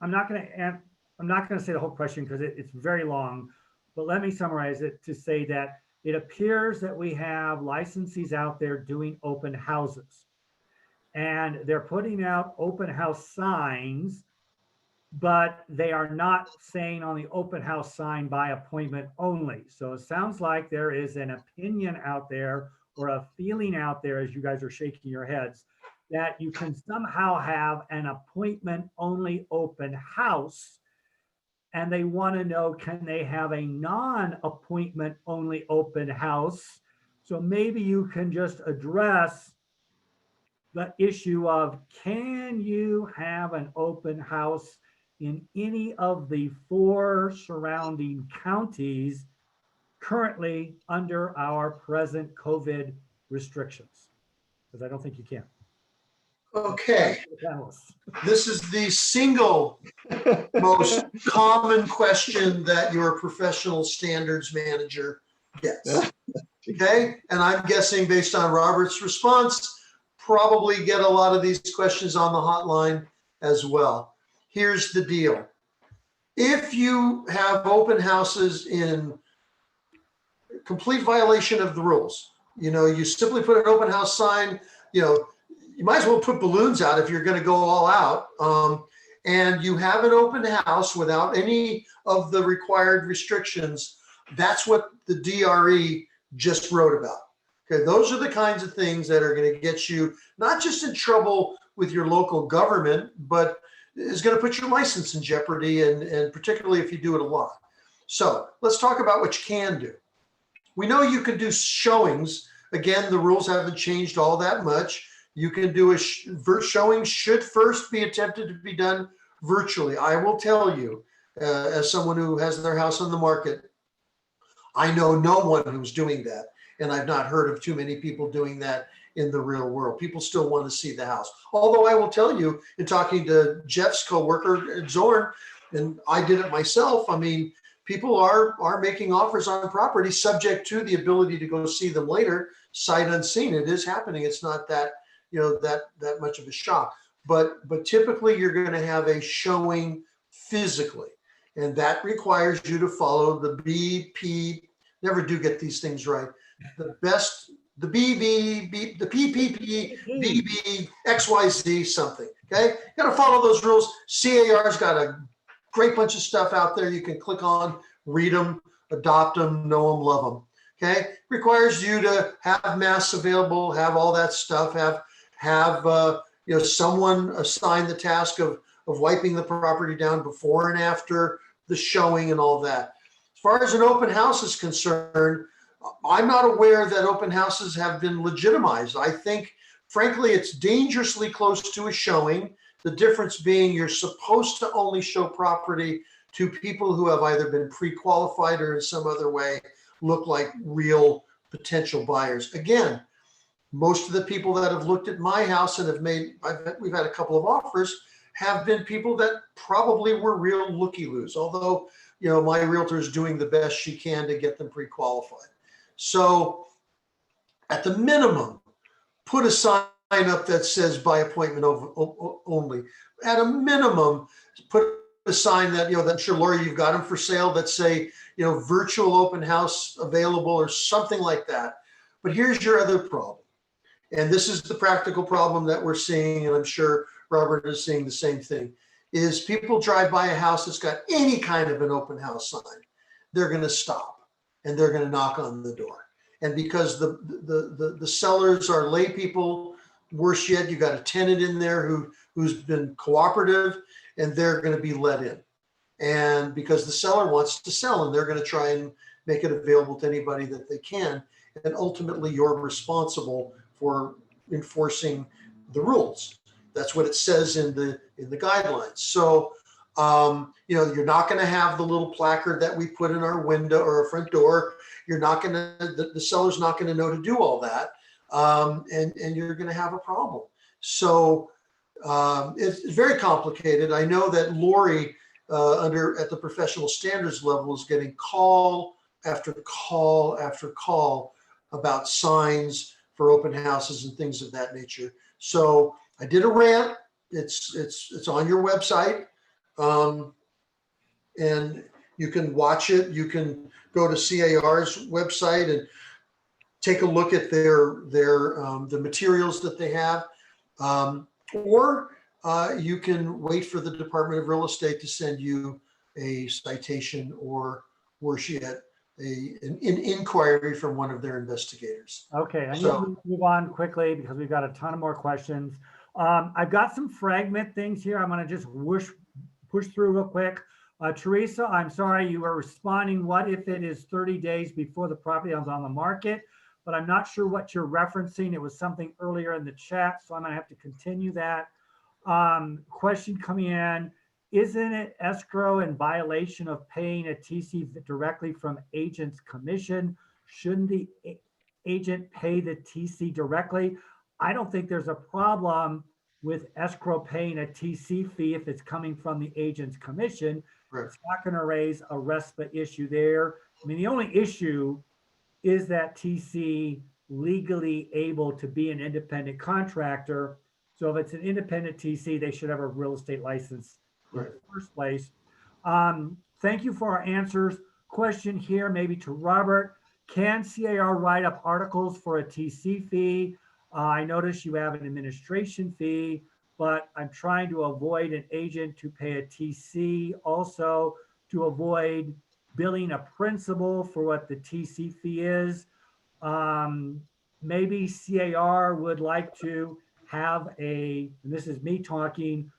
I'm not going to say the whole question because it's very long, but let me summarize it to say that it appears that we have licensees out there doing open houses, and they're putting out open house signs, but they are not saying on the open house sign by appointment only. So it sounds like there is an opinion out there or a feeling out there, as you guys are shaking your heads, that you can somehow have an appointment only open house, and they want to know, can they have a non-appointment only open house? So maybe you can just address the issue of, can you have an open house in any of the 4 surrounding counties currently under our present COVID restrictions? Because I don't think you can. Okay, this is the single most common question that your professional standards manager gets. Okay, and I'm guessing based on Robert's response, probably get a lot of these questions on the hotline as well. Here's the deal. If you have open houses in complete violation of the rules, you know, you simply put an open house sign, you know, you might as well put balloons out if you're going to go all out. And you have an open house without any of the required restrictions. That's what the DRE just wrote about. Okay, those are the kinds of things that are going to get you not just in trouble with your local government, but is going to put your license in jeopardy, and particularly if you do it a lot. So let's talk about what you can do. We know you can do showings. Again, the rules haven't changed all that much. You can do a showing should first be attempted to be done virtually. I will tell you, as someone who has their house on the market, I know no one who's doing that. And I've not heard of too many people doing that in the real world. People still want to see the house. Although I will tell you, in talking to Jeff's coworker, Zorn, and I did it myself, I mean, people are making offers on property subject to the ability to go see them later, sight unseen. It is happening. It's not that, that much of a shock. But typically you're going to have a showing physically, and that requires you to follow the BP. Never do get these things right. The PPP, BB, XYZ something. Okay, got to follow those rules. CAR's got a great bunch of stuff out there you can click on, read them, adopt them, know them, love them. Okay, requires you to have masks available, have all that stuff, have someone assign the task of wiping the property down before and after the showing and all that. As far as an open house is concerned, I'm not aware that open houses have been legitimized. I think, frankly, it's dangerously close to a showing. The difference being you're supposed to only show property to people who have either been pre-qualified or in some other way look like real potential buyers. Again, most of the people that have looked at my house and we've had a couple of offers, have been people that probably were real looky-loos, although, my realtor is doing the best she can to get them pre-qualified. So at the minimum, put a sign up that says by appointment only. At a minimum, put a sign that, that I'm sure, Lori, you've got them for sale that say, virtual open house available or something like that. But here's your other problem. And this is the practical problem that we're seeing, and I'm sure Robert is seeing the same thing, is people drive by a house that's got any kind of an open house sign. They're going to stop and they're going to knock on the door. And because the sellers are lay people, worse yet, you got a tenant in there who's been cooperative, and they're going to be let in. And because the seller wants to sell, and they're going to try and make it available to anybody that they can. And ultimately, you're responsible for enforcing the rules. That's what it says in the guidelines. So, you're not going to have the little placard that we put in our window or our front door. You're not going to, the seller's not going to know to do all that. And you're going to have a problem. So it's very complicated. I know that Lori at the professional standards level is getting call after call after call about signs for open houses and things of that nature. So I did a rant. It's on your website. And you can watch it. You can go to CAR's website and take a look at the materials that they have. Or you can wait for the Department of Real Estate to send you a citation or worse yet, an inquiry from one of their investigators. Okay, I need to move on quickly because we've got a ton of more questions. I've got some fragment things here. I'm going to just push through real quick. Teresa, I'm sorry, you were responding, what if it is 30 days before the property is on the market? But I'm not sure what you're referencing. It was something earlier in the chat, so I'm going to have to continue that. Question coming in, isn't it escrow in violation of paying a TC directly from agent's commission? Shouldn't the agent pay the TC directly? I don't think there's a problem with escrow paying a TC fee if it's coming from the agent's commission. Right. It's not going to raise a RESPA issue there. I mean, the only issue is that TC legally able to be an independent contractor. So if it's an independent TC, they should have a real estate license in the first place. Thank you for our answers. Question here, maybe to Robert. Can CAR write up articles for a TC fee? I notice you have an administration fee, but I'm trying to avoid an agent to pay a TC, also to avoid billing a principal for what the TC fee is. Maybe CAR would like to have and this is me talking,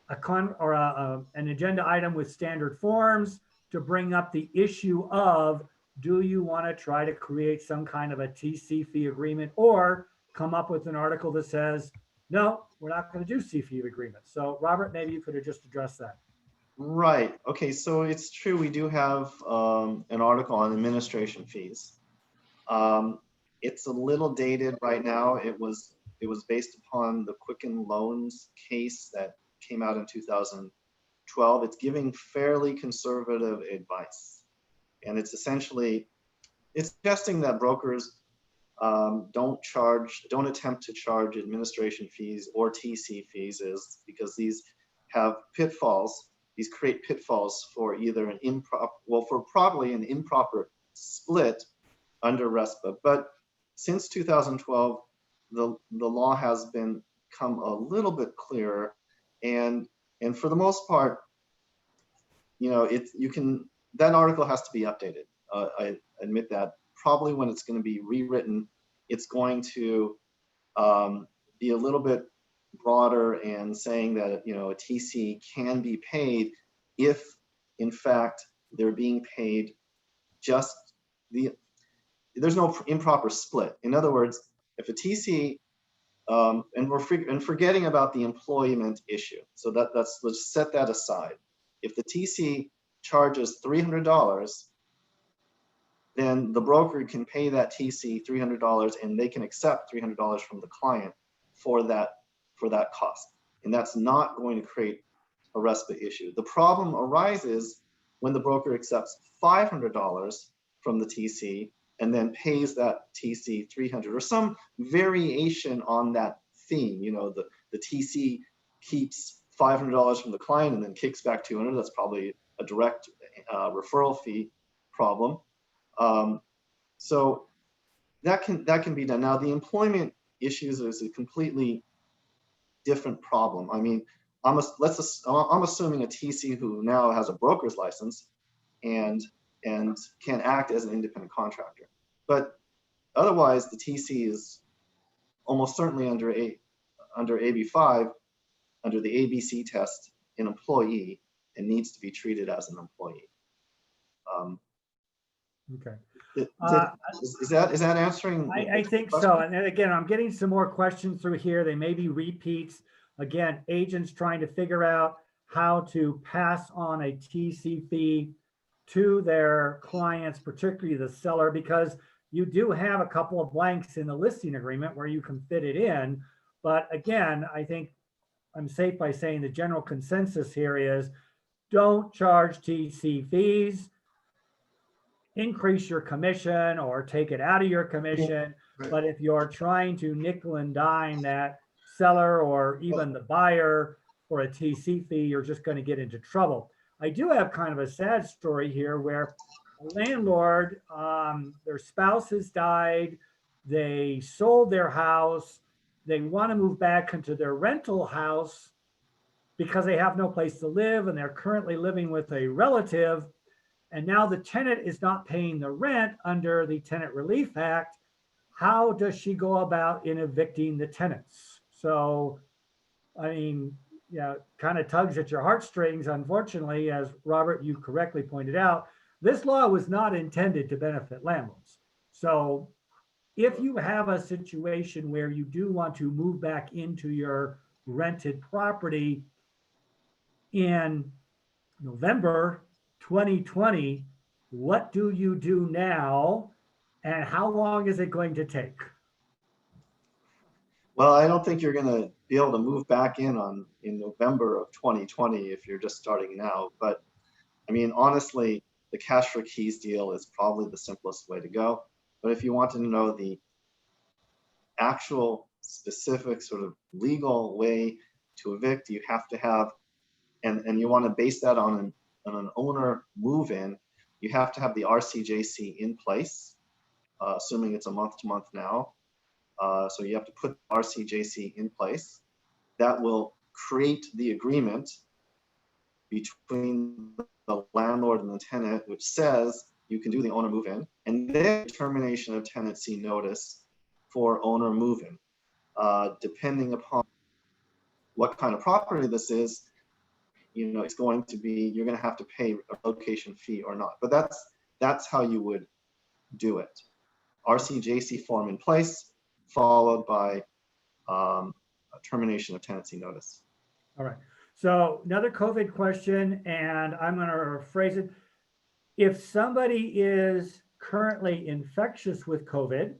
an agenda item with standard forms to bring up the issue of, do you want to try to create some kind of a TC fee agreement, or come up with an article that says no, we're not going to do C-fee agreements. So Robert, maybe you could have just addressed that. Right. Okay. So it's true. We do have an article on administration fees. It's a little dated right now. It was based upon the Quicken Loans case that came out in 2012. It's giving fairly conservative advice, and it's suggesting that brokers don't attempt to charge administration fees or TC fees, because these have pitfalls. These create pitfalls for either probably an improper split under RESPA. But since 2012, the law has become a little bit clearer, and for the most part, that article has to be updated. I admit that. Probably when it's going to be rewritten, it's going to be a little bit broader and saying that a TC can be paid if, in fact, they're being paid there's no improper split. In other words, if a TC, and forgetting about the employment issue, so let's set that aside. If the TC charges $300, then the broker can pay that TC $300, and they can accept $300 from the client for that cost. And that's not going to create a RESPA issue. The problem arises when the broker accepts $500 from the TC and then pays that TC $300, or some variation on that theme. The TC keeps $500 from the client and then kicks back $200. That's probably a direct referral fee problem. So that can be done. Now, the employment issues is a completely different problem. I mean, I'm assuming a TC who now has a broker's license and can act as an independent contractor. But otherwise, the TC is almost certainly under AB5, under the ABC test, an employee, and needs to be treated as an employee. Okay. Is that answering? I think so. And then again, I'm getting some more questions through here. They may be repeats. Again, agents trying to figure out how to pass on a TC fee to their clients, particularly the seller, because you do have a couple of blanks in the listing agreement where you can fit it in. But again, I think I'm safe by saying the general consensus here is don't charge TC fees, increase your commission or take it out of your commission. Right. But if you're trying to nickel and dime that seller or even the buyer for a TC fee, you're just going to get into trouble. I do have kind of a sad story here where a landlord, their spouse has died, they sold their house, they want to move back into their rental house because they have no place to live and they're currently living with a relative. And now the tenant is not paying the rent under the Tenant Relief Act. How does she go about in evicting the tenants? So, I mean, kind of tugs at your heartstrings, unfortunately, as Robert, you correctly pointed out. This law was not intended to benefit landlords. So if you have a situation where you do want to move back into your rented property in November 2020, what do you do now? And how long is it going to take? Well, I don't think you're going to be able to move back in November of 2020 if you're just starting now. But I mean, honestly, the cash for keys deal is probably the simplest way to go. But if you want to know the actual specific sort of legal way to evict, you have to have, and you want to base that on an owner move-in, you have to have the RCJC in place, assuming it's a month-to-month now. So you have to put RCJC in place. That will create the agreement between the landlord and the tenant, which says you can do the owner move-in, and then termination of tenancy notice for owner move-in. Depending upon what kind of property this is, it's going to be, you're going to have to pay a location fee or not. But that's how you would do it. RCJC form in place, followed by a termination of tenancy notice. All right. So another COVID question, and I'm going to rephrase it. If somebody is currently infectious with COVID,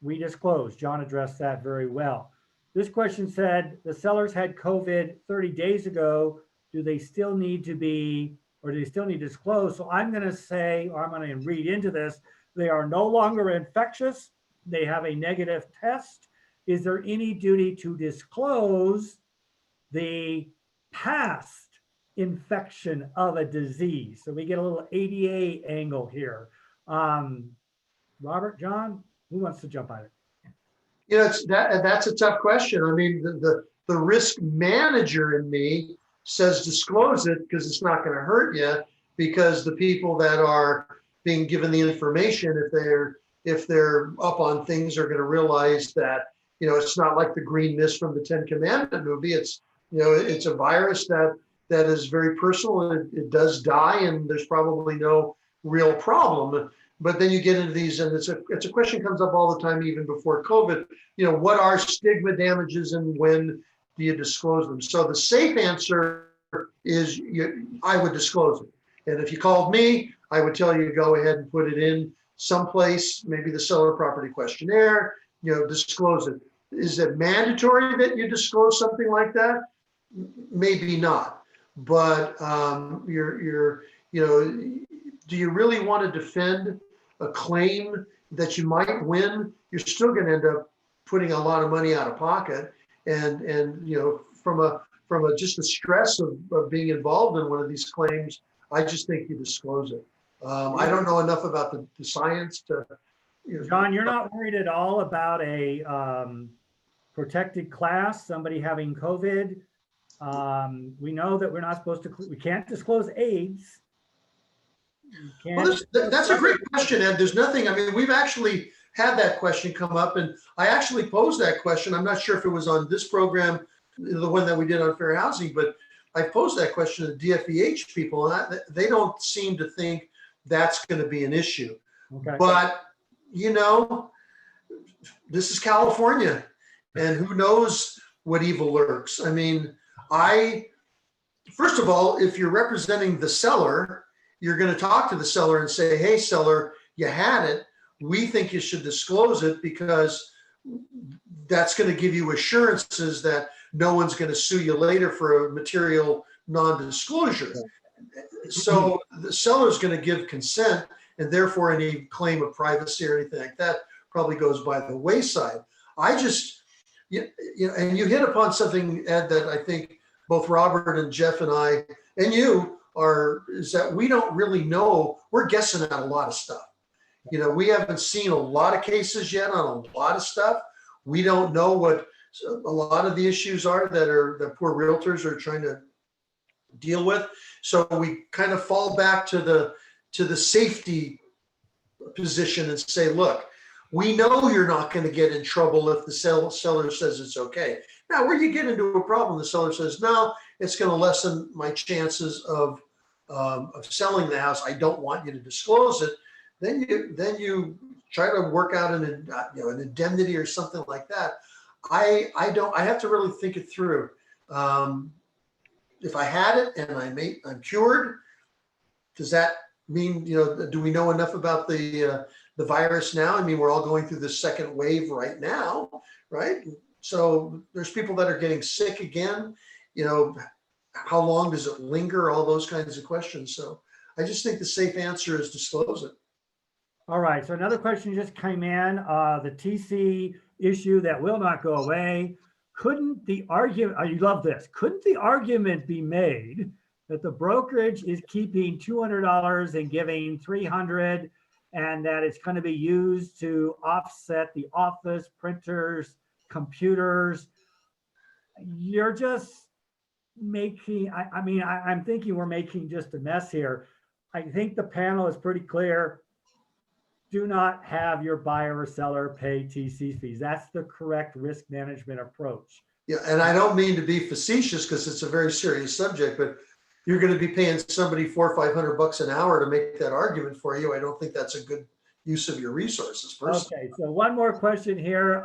we disclose. John addressed that very well. This question said the sellers had COVID 30 days ago. Do they still need to be, or do they still need to disclose? So I'm going to say, or I'm going to read into this, they are no longer infectious. They have a negative test. Is there any duty to disclose the past infection of a disease? So we get a little ADA angle here. Robert, John, who wants to jump on it? You know, that's a tough question. I mean, the risk manager in me says disclose it because it's not going to hurt you, because the people that are being given the information, if they're up on things, are going to realize that, you know, it's not like the green mist from the 10 Commandment movie. It's, you know, it's a virus that is very personal, and it does die, and there's probably no real problem. But then you get into these, and it's a question comes up all the time, even before COVID. You know, what are stigma damages, and when do you disclose them? So the safe answer is I would disclose it. And if you called me, I would tell you to go ahead and put it in someplace, maybe the seller property questionnaire. You know, disclose it. Is it mandatory that you disclose something like that? Maybe not. But you know, do you really want to defend a claim that you might win? You're still going to end up putting a lot of money out of pocket, and you know, from a just the stress of being involved in one of these claims, I just think you disclose it. I don't know enough about the science to, you know. John, you're not worried at all about a protected class, somebody having COVID. We know that we're not supposed to, we can't disclose AIDS. Well, that's a great question, Ed. There's nothing, I mean, we've actually had that question come up, and I actually posed that question. I'm not sure if it was on this program, the one that we did on fair housing, but I posed that question to DFEH people, and they don't seem to think that's going to be an issue. Okay. But, you know, this is California, and who knows what evil lurks. I mean, first of all, if you're representing the seller, you're going to talk to the seller and say, hey, seller, you had it. We think you should disclose it, because that's going to give you assurances that no one's going to sue you later for a material non-disclosure. So the seller's going to give consent, and therefore any claim of privacy or anything like that probably goes by the wayside. I just, you know, and you hit upon something, Ed, that I think both Robert and Jeff and I, and you, is that we don't really know. We're guessing at a lot of stuff. You know, we haven't seen a lot of cases yet on a lot of stuff. We don't know what a lot of the issues are that poor realtors are trying to deal with. So we kind of fall back to the safety position and say, look, we know you're not going to get in trouble if the seller says it's okay. Now, where you get into a problem, the seller says, no, it's going to lessen my chances of selling the house. I don't want you to disclose it. Then you try to work out an indemnity or something like that. I have to really think it through. If I had it and I'm cured, does that mean, you know, do we know enough about the virus now? I mean, we're all going through the second wave right now, right? So there's people that are getting sick again. You know, how long does it linger? All those kinds of questions. So I just think the safe answer is disclose it. All right, so another question just came in, the TC issue that will not go away. Couldn't the argument, you love this, couldn't the argument be made that the brokerage is keeping $200 and giving $300, and that it's going to be used to offset the office, printers, computers? You're just making, I'm thinking we're making just a mess here. I think the panel is pretty clear. Do not have your buyer or seller pay TC fees. That's the correct risk management approach. Yeah, and I don't mean to be facetious, because it's a very serious subject, but you're going to be paying somebody $400 or $500 an hour to make that argument for you. I don't think that's a good use of your resources personally. Okay, so one more question here.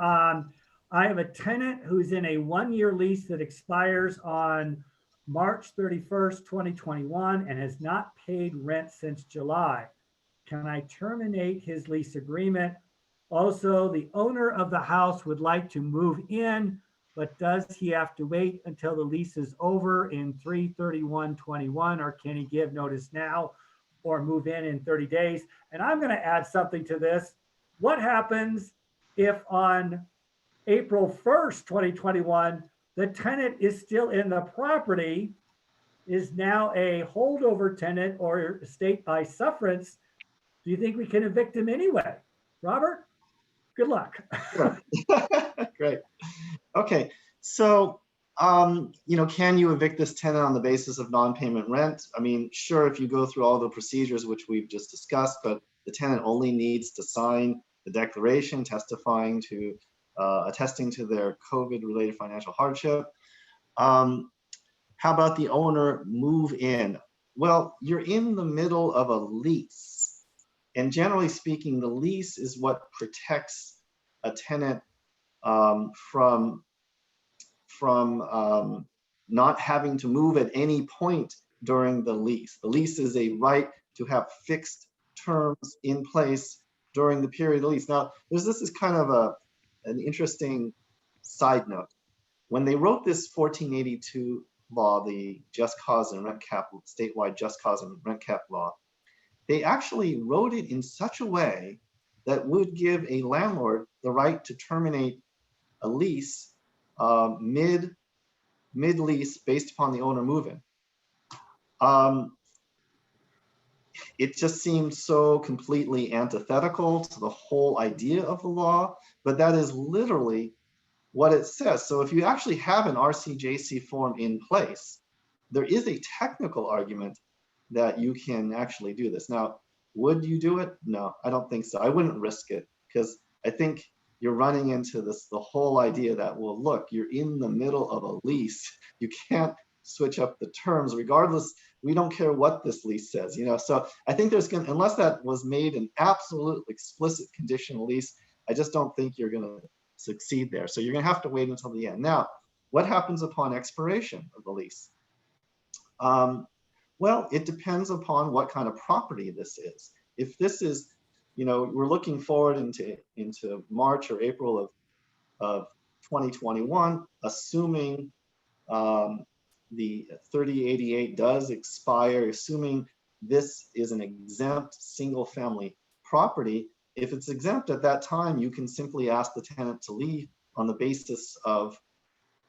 I have a tenant who's in a 1-year lease that expires on March 31st, 2021, and has not paid rent since July. Can I terminate his lease agreement? Also, the owner of the house would like to move in, but does he have to wait until the lease is over in 3/31/21, or can he give notice now or move in 30 days? And I'm going to add something to this. What happens if on April 1st, 2021, the tenant is still in the property, is now a holdover tenant or estate by sufferance? Do you think we can evict him anyway? Robert, good luck. Sure. Great. Okay, so, can you evict this tenant on the basis of non-payment rent? I mean, sure, if you go through all the procedures which we've just discussed, but the tenant only needs to sign the declaration testifying to, attesting to their COVID-related financial hardship. How about the owner move in? Well, you're in the middle of a lease. And generally speaking, the lease is what protects a tenant from not having to move at any point during the lease. The lease is a right to have fixed terms in place during the period of the lease. Now, this is kind of an interesting side note. When they wrote this 1482 law, the just cause and rent cap, statewide just cause and rent cap law, they actually wrote it in such a way that would give a landlord the right to terminate a lease mid-lease based upon the owner move-in. It just seems so completely antithetical to the whole idea of the law, but that is literally what it says. So if you actually have an RCJC form in place, there is a technical argument that you can actually do this. Now, would you do it? No, I don't think so. I wouldn't risk it, because I think you're running into the whole idea that, well, look, you're in the middle of a lease. You can't switch up the terms regardless. We don't care what this lease says, So I think unless that was made an absolute explicit conditional lease, I just don't think you're going to succeed there. So you're going to have to wait until the end. Now, what happens upon expiration of the lease? Well, it depends upon what kind of property this is. If this is, we're looking forward into March or April of 2021, assuming the 3088 does expire, assuming this is an exempt single family property. If it's exempt at that time, you can simply ask the tenant to leave on the basis of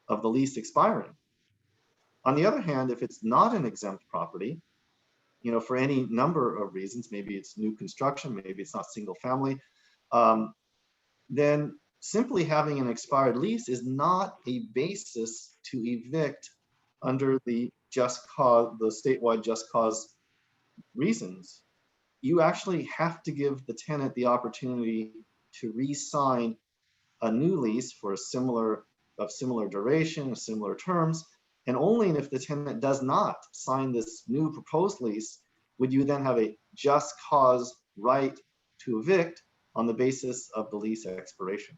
the lease expiring. On the other hand, if it's not an exempt property, for any number of reasons, maybe it's new construction, maybe it's not single family, then simply having an expired lease is not a basis to evict under the statewide just cause reasons. You actually have to give the tenant the opportunity to re-sign a new lease for similar duration, similar terms, and only if the tenant does not sign this new proposed lease would you then have a just cause right to evict on the basis of the lease expiration.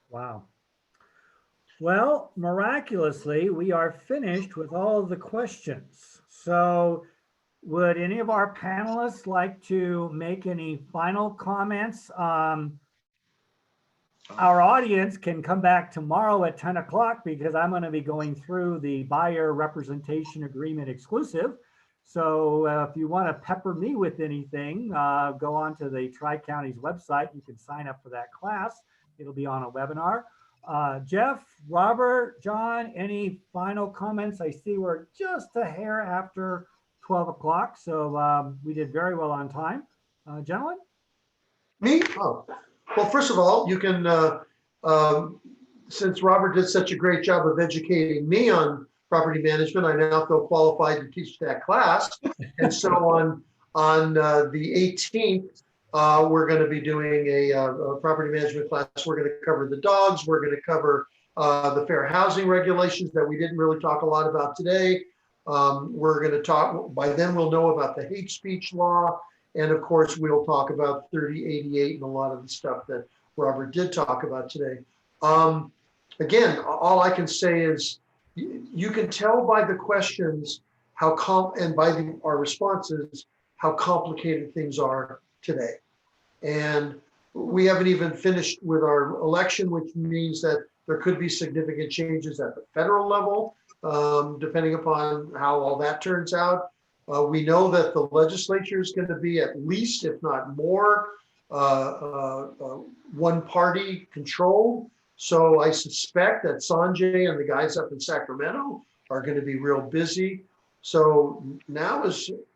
Wow. Well, miraculously, we are finished with all of the questions. So would any of our panelists like to make any final comments? Our audience can come back tomorrow at 10 o'clock because I'm going to be going through the buyer representation agreement exclusive. So if you want to pepper me with anything, go on to the Tri-County's website. You can sign up for that class. It'll be on a webinar. Jeff, Robert, John, any final comments? I see we're just a hair after 12 o'clock, so we did very well on time. Gentlemen? Me? Oh. Well, first of all, you can, since Robert did such a great job of educating me on property management, I now feel qualified to teach that class. And so on the 18th, we're going to be doing a property management class. We're going to cover the dogs. We're going to cover the fair housing regulations that we didn't really talk a lot about today. We're going to talk, by then we'll know about the hate speech law. And of course, we'll talk about 3088 and a lot of the stuff that Robert did talk about today. Again, all I can say is you can tell by the questions and by our responses how complicated things are today. And we haven't even finished with our election, which means that there could be significant changes at the federal level, depending upon how all that turns out. We know that the legislature is going to be at least, if not more, one party controlled. So I suspect that Sanjay and the guys up in Sacramento are going to be real busy. So now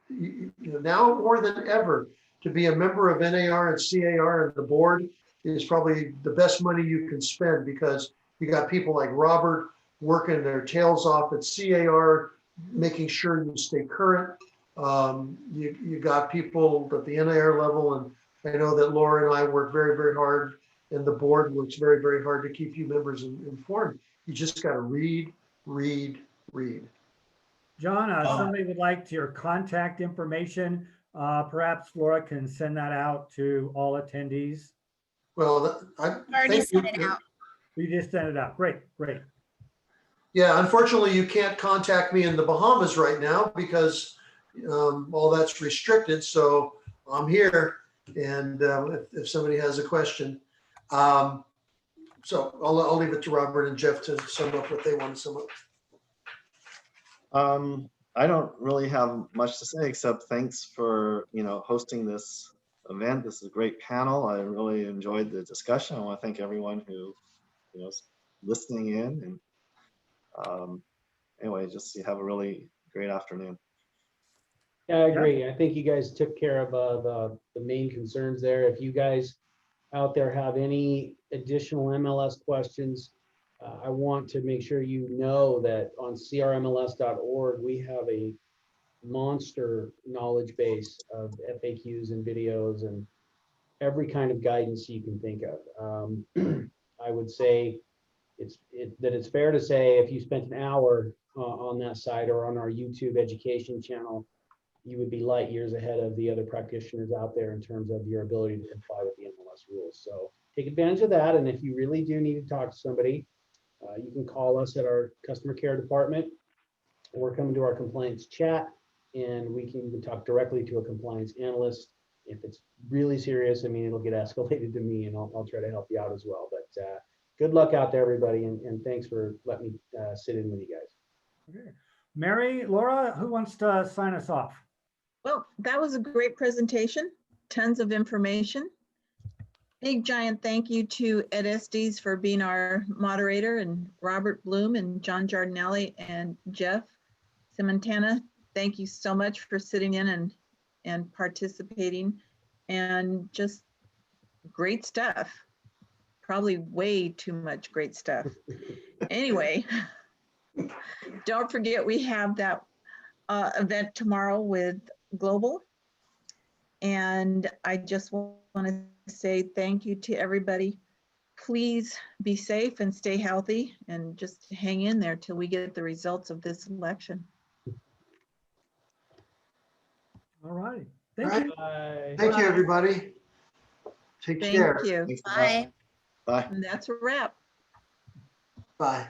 now more than ever, to be a member of NAR and CAR and the board is probably the best money you can spend, because you got people like Robert working their tails off at CAR, making sure you stay current. You got people at the NAR level, and I know that Laura and I work very, very hard, and the board works very, very hard to keep you members informed. You just got to read, read, read. John, somebody would like your contact information. Perhaps Laura can send that out to all attendees. Well, I Already sent it out. We just sent it out. Great, great. Yeah, unfortunately, you can't contact me in the Bahamas right now because all that's restricted. So I'm here, and if somebody has a question, so I'll leave it to Robert and Jeff to sum up what they want to sum up. I don't really have much to say except thanks for hosting this event. This is a great panel. I really enjoyed the discussion. I want to thank everyone who is listening in, and anyway, just have a really great afternoon. Yeah, I agree. I think you guys took care of the main concerns there. If you guys out there have any additional MLS questions, I want to make sure you know that on crmls.org, we have a monster knowledge base of FAQs and videos and every kind of guidance you can think of. I would say it's fair to say if you spent an hour on that site or on our YouTube education channel, you would be light years ahead of the other practitioners out there in terms of your ability to comply with the MLS rules. So take advantage of that. And if you really do need to talk to somebody, you can call us at our customer care department or come into our compliance chat, and we can talk directly to a compliance analyst. If it's really serious, I mean, it'll get escalated to me, and I'll try to help you out as well. But good luck out there, everybody, and thanks for letting me sit in with you guys. Okay. Mary, Laura, who wants to sign us off? Well, that was a great presentation, tons of information. Big giant thank you to Ed Estes for being our moderator, and Robert Bloom and John Giardinelli and Jeff Smetana. Thank you so much for sitting in and participating, and just great stuff. Probably way too much great stuff. Anyway, don't forget we have that event tomorrow with Global. And I just want to say thank you to everybody. Please be safe and stay healthy, and just hang in there till we get the results of this election. All right. All Thank right. you. Bye. Thank you, everybody. Take care. Thank you. Thanks a lot. Bye. Bye. And that's a wrap. Bye.